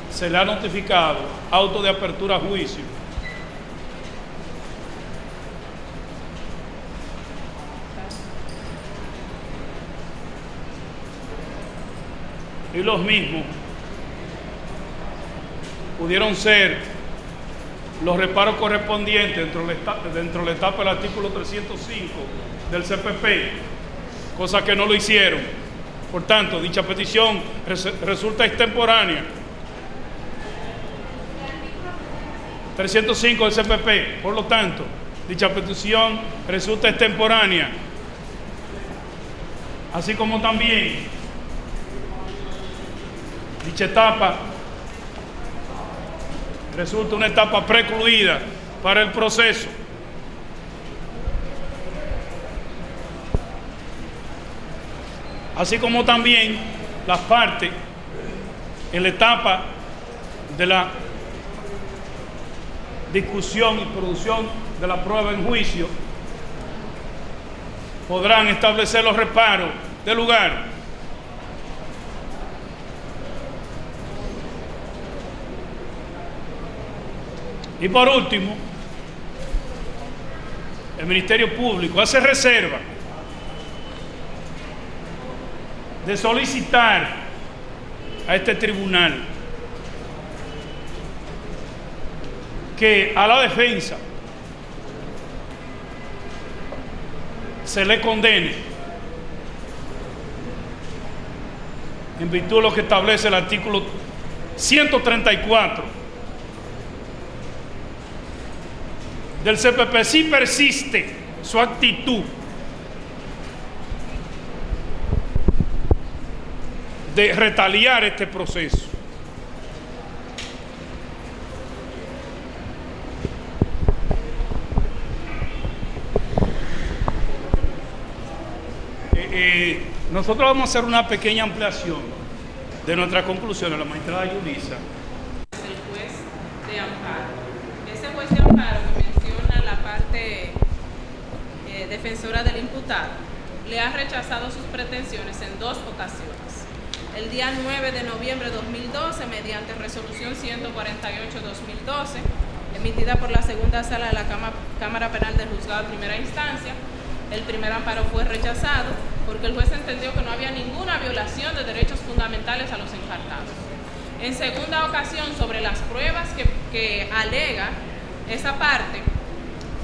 H: se le ha notificado auto de apertura a juicio, y los mismos pudieron ser los reparos correspondientes dentro de la etapa del artículo 305 del CPP, cosa que no lo hicieron. Por tanto, dicha petición resulta extemporánea. 305 del CPP, por lo tanto, dicha petición resulta extemporánea, así como también dicha etapa resulta una etapa precluida para el proceso. Así como también las partes en la etapa de la discusión y producción de la prueba en juicio podrán establecer los reparos del lugar. Y por último, el Ministerio Público hace reserva de solicitar a este tribunal que a la defensa se le condene en virtud de lo que establece el artículo 134 del CPP si persiste su actitud de retaliar este proceso. Nosotros vamos a hacer una pequeña ampliación de nuestra conclusión a la magistrada Yulisa.
O: El juez de amparo. Ese juez de amparo que menciona la parte defensora del imputado le ha rechazado sus pretensiones en 2 ocasiones. El día 9 de noviembre de 2012, mediante resolución 148/2012, emitida por la segunda sala de la Cámara Penal del Juzgado de Primera Instancia, el primer amparo fue rechazado porque el juez entendió que no había ninguna violación de derechos fundamentales a los encartados. En segunda ocasión, sobre las pruebas que alega esa parte,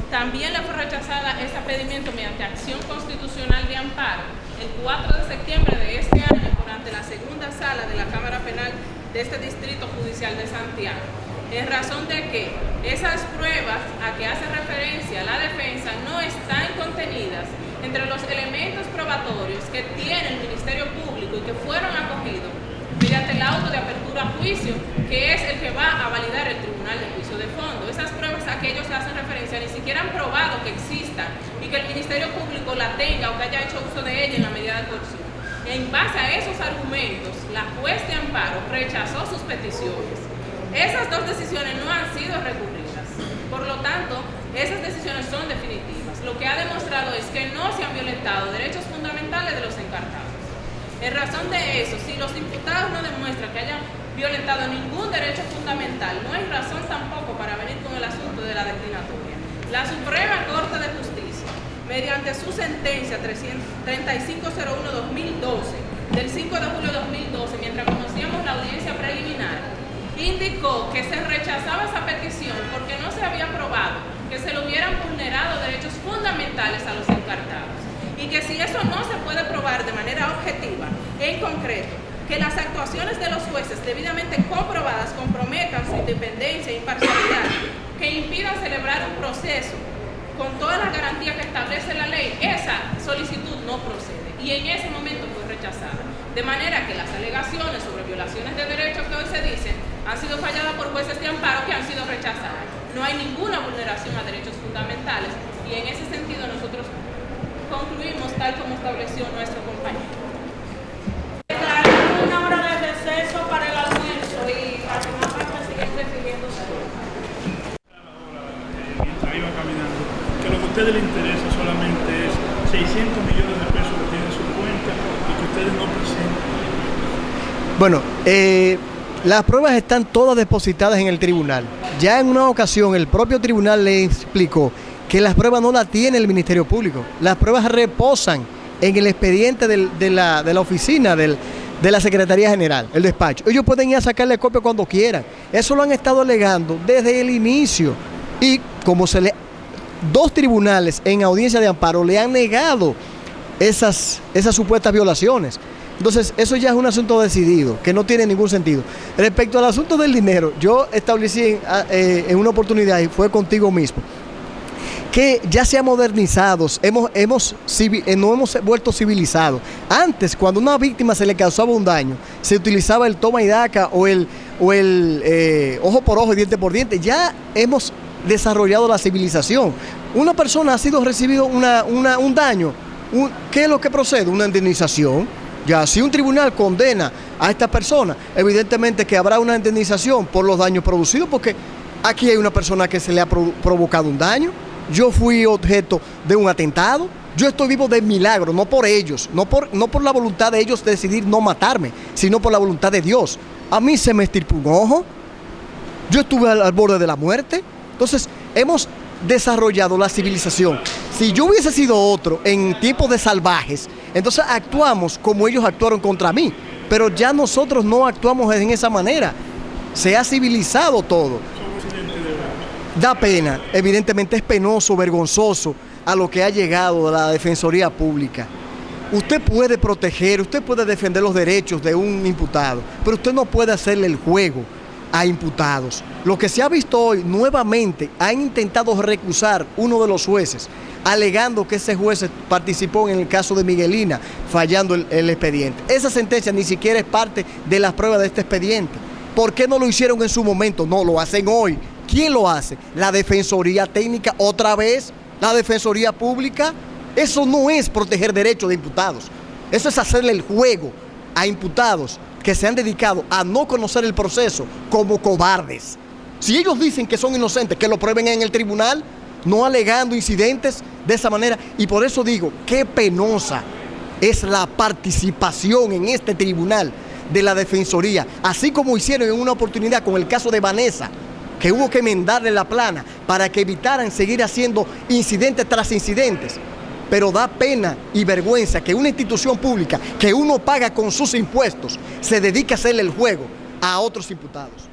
O: también le fue rechazada ese pedimiento mediante acción constitucional de amparo el 4 de septiembre de este año ante la segunda sala de la Cámara Penal de este Distrito Judicial de Santiago, en razón de que esas pruebas a que hace referencia la defensa no están contenidas entre los elementos probatorios que tiene el Ministerio Público y que fueron acogidos mediante el auto de apertura a juicio, que es el que va a validar el Tribunal de Juicio de Fondo. Esas pruebas a que ellos hacen referencia ni siquiera han probado que existan y que el Ministerio Público la tenga o que haya hecho uso de ella en la medida de coerción. En base a esos argumentos, la juez de amparo rechazó sus peticiones. Esas dos decisiones no han sido recurridas. Por lo tanto, esas decisiones son definitivas. Lo que ha demostrado es que no se han violentado derechos fundamentales de los encartados. En razón de eso, si los imputados no demuestran que hayan violentado ningún derecho fundamental, no hay razón tampoco para venir con el asunto de la declinatoria. La Suprema Corte de Justicia, mediante su sentencia 3501-2012, del 5 de julio de 2012, mientras conocíamos la audiencia preliminar, indicó que se rechazaba esa petición porque no se había probado que se le hubieran vulnerado derechos fundamentales a los encartados. Y que si eso no se puede probar de manera objetiva, en concreto, que las actuaciones de los jueces debidamente comprobadas comprometan su independencia e imparcialidad, que impidan celebrar un proceso con todas las garantías que establece la ley, esa solicitud no procede. Y en ese momento fue rechazada. De manera que las alegaciones sobre violaciones de derechos que hoy se dicen han sido falladas por jueces de amparo que han sido rechazadas. No hay ninguna vulneración a derechos fundamentales y en ese sentido nosotros concluimos tal como estableció nuestro compañero.
I: Declaramos una hora de receso para el almuerzo y la segunda parte sigue refiriéndose.
H: Mientras iba caminando, que lo que a ustedes les interesa solamente es 600 millones de pesos que tienen en su cuenta y que ustedes no presentan.
P: Bueno, las pruebas están todas depositadas en el tribunal. Ya en una ocasión el propio tribunal le explicó que las pruebas no las tiene el Ministerio Público. Las pruebas reposan en el expediente de la oficina de la Secretaría General, el despacho. Ellos pueden ir a sacarle copia cuando quieran. Eso lo han estado alegando desde el inicio. Y como dos tribunales en audiencia de amparo le han negado esas supuestas violaciones. Entonces, eso ya es un asunto decidido, que no tiene ningún sentido. Respecto al asunto del dinero, yo establecí en una oportunidad, y fue contigo mismo, que ya se ha modernizado, nos hemos vuelto civilizados. Antes, cuando a una víctima se le causaba un daño, se utilizaba el toma y daca o el ojo por ojo y diente por diente. Ya hemos desarrollado la civilización. Una persona ha sido recibido un daño, ¿qué es lo que procede? Una indemnización. Ya, si un tribunal condena a esta persona, evidentemente que habrá una indemnización por los daños producidos, porque aquí hay una persona que se le ha provocado un daño. Yo fui objeto de un atentado. Yo estoy vivo de milagro, no por ellos, no por la voluntad de ellos decidir no matarme, sino por la voluntad de Dios. A mí se me estirpó un ojo. Yo estuve al borde de la muerte. Entonces, hemos desarrollado la civilización. Si yo hubiese sido otro en tiempos de salvajes, entonces actuamos como ellos actuaron contra mí. Pero ya nosotros no actuamos en esa manera. Se ha civilizado todo. Da pena, evidentemente es penoso, vergonzoso a lo que ha llegado la Defensoría Pública. Usted puede proteger, usted puede defender los derechos de un imputado, pero usted no puede hacerle el juego a imputados. Lo que se ha visto hoy, nuevamente, han intentado recusar uno de los jueces, alegando que ese juez participó en el caso de Miguelina, fallando el expediente. Esa sentencia ni siquiera es parte de las pruebas de este expediente. ¿Por qué no lo hicieron en su momento? No, lo hacen hoy. ¿Quién lo hace? La Defensoría Técnica, otra vez, la Defensoría Pública. Eso no es proteger derechos de imputados. Eso es hacerle el juego a imputados que se han dedicado a no conocer el proceso como cobardes. Si ellos dicen que son inocentes, que lo prueben en el tribunal, no alegando incidentes de esa manera. Y por eso digo, qué penosa es la participación en este tribunal de la Defensoría, así como hicieron en una oportunidad con el caso de Vanessa, que hubo que enmendarle la plana para que evitaran seguir haciendo incidentes tras incidentes. Pero da pena y vergüenza que una institución pública que uno paga con sus impuestos se dedique a hacerle el juego a otros imputados.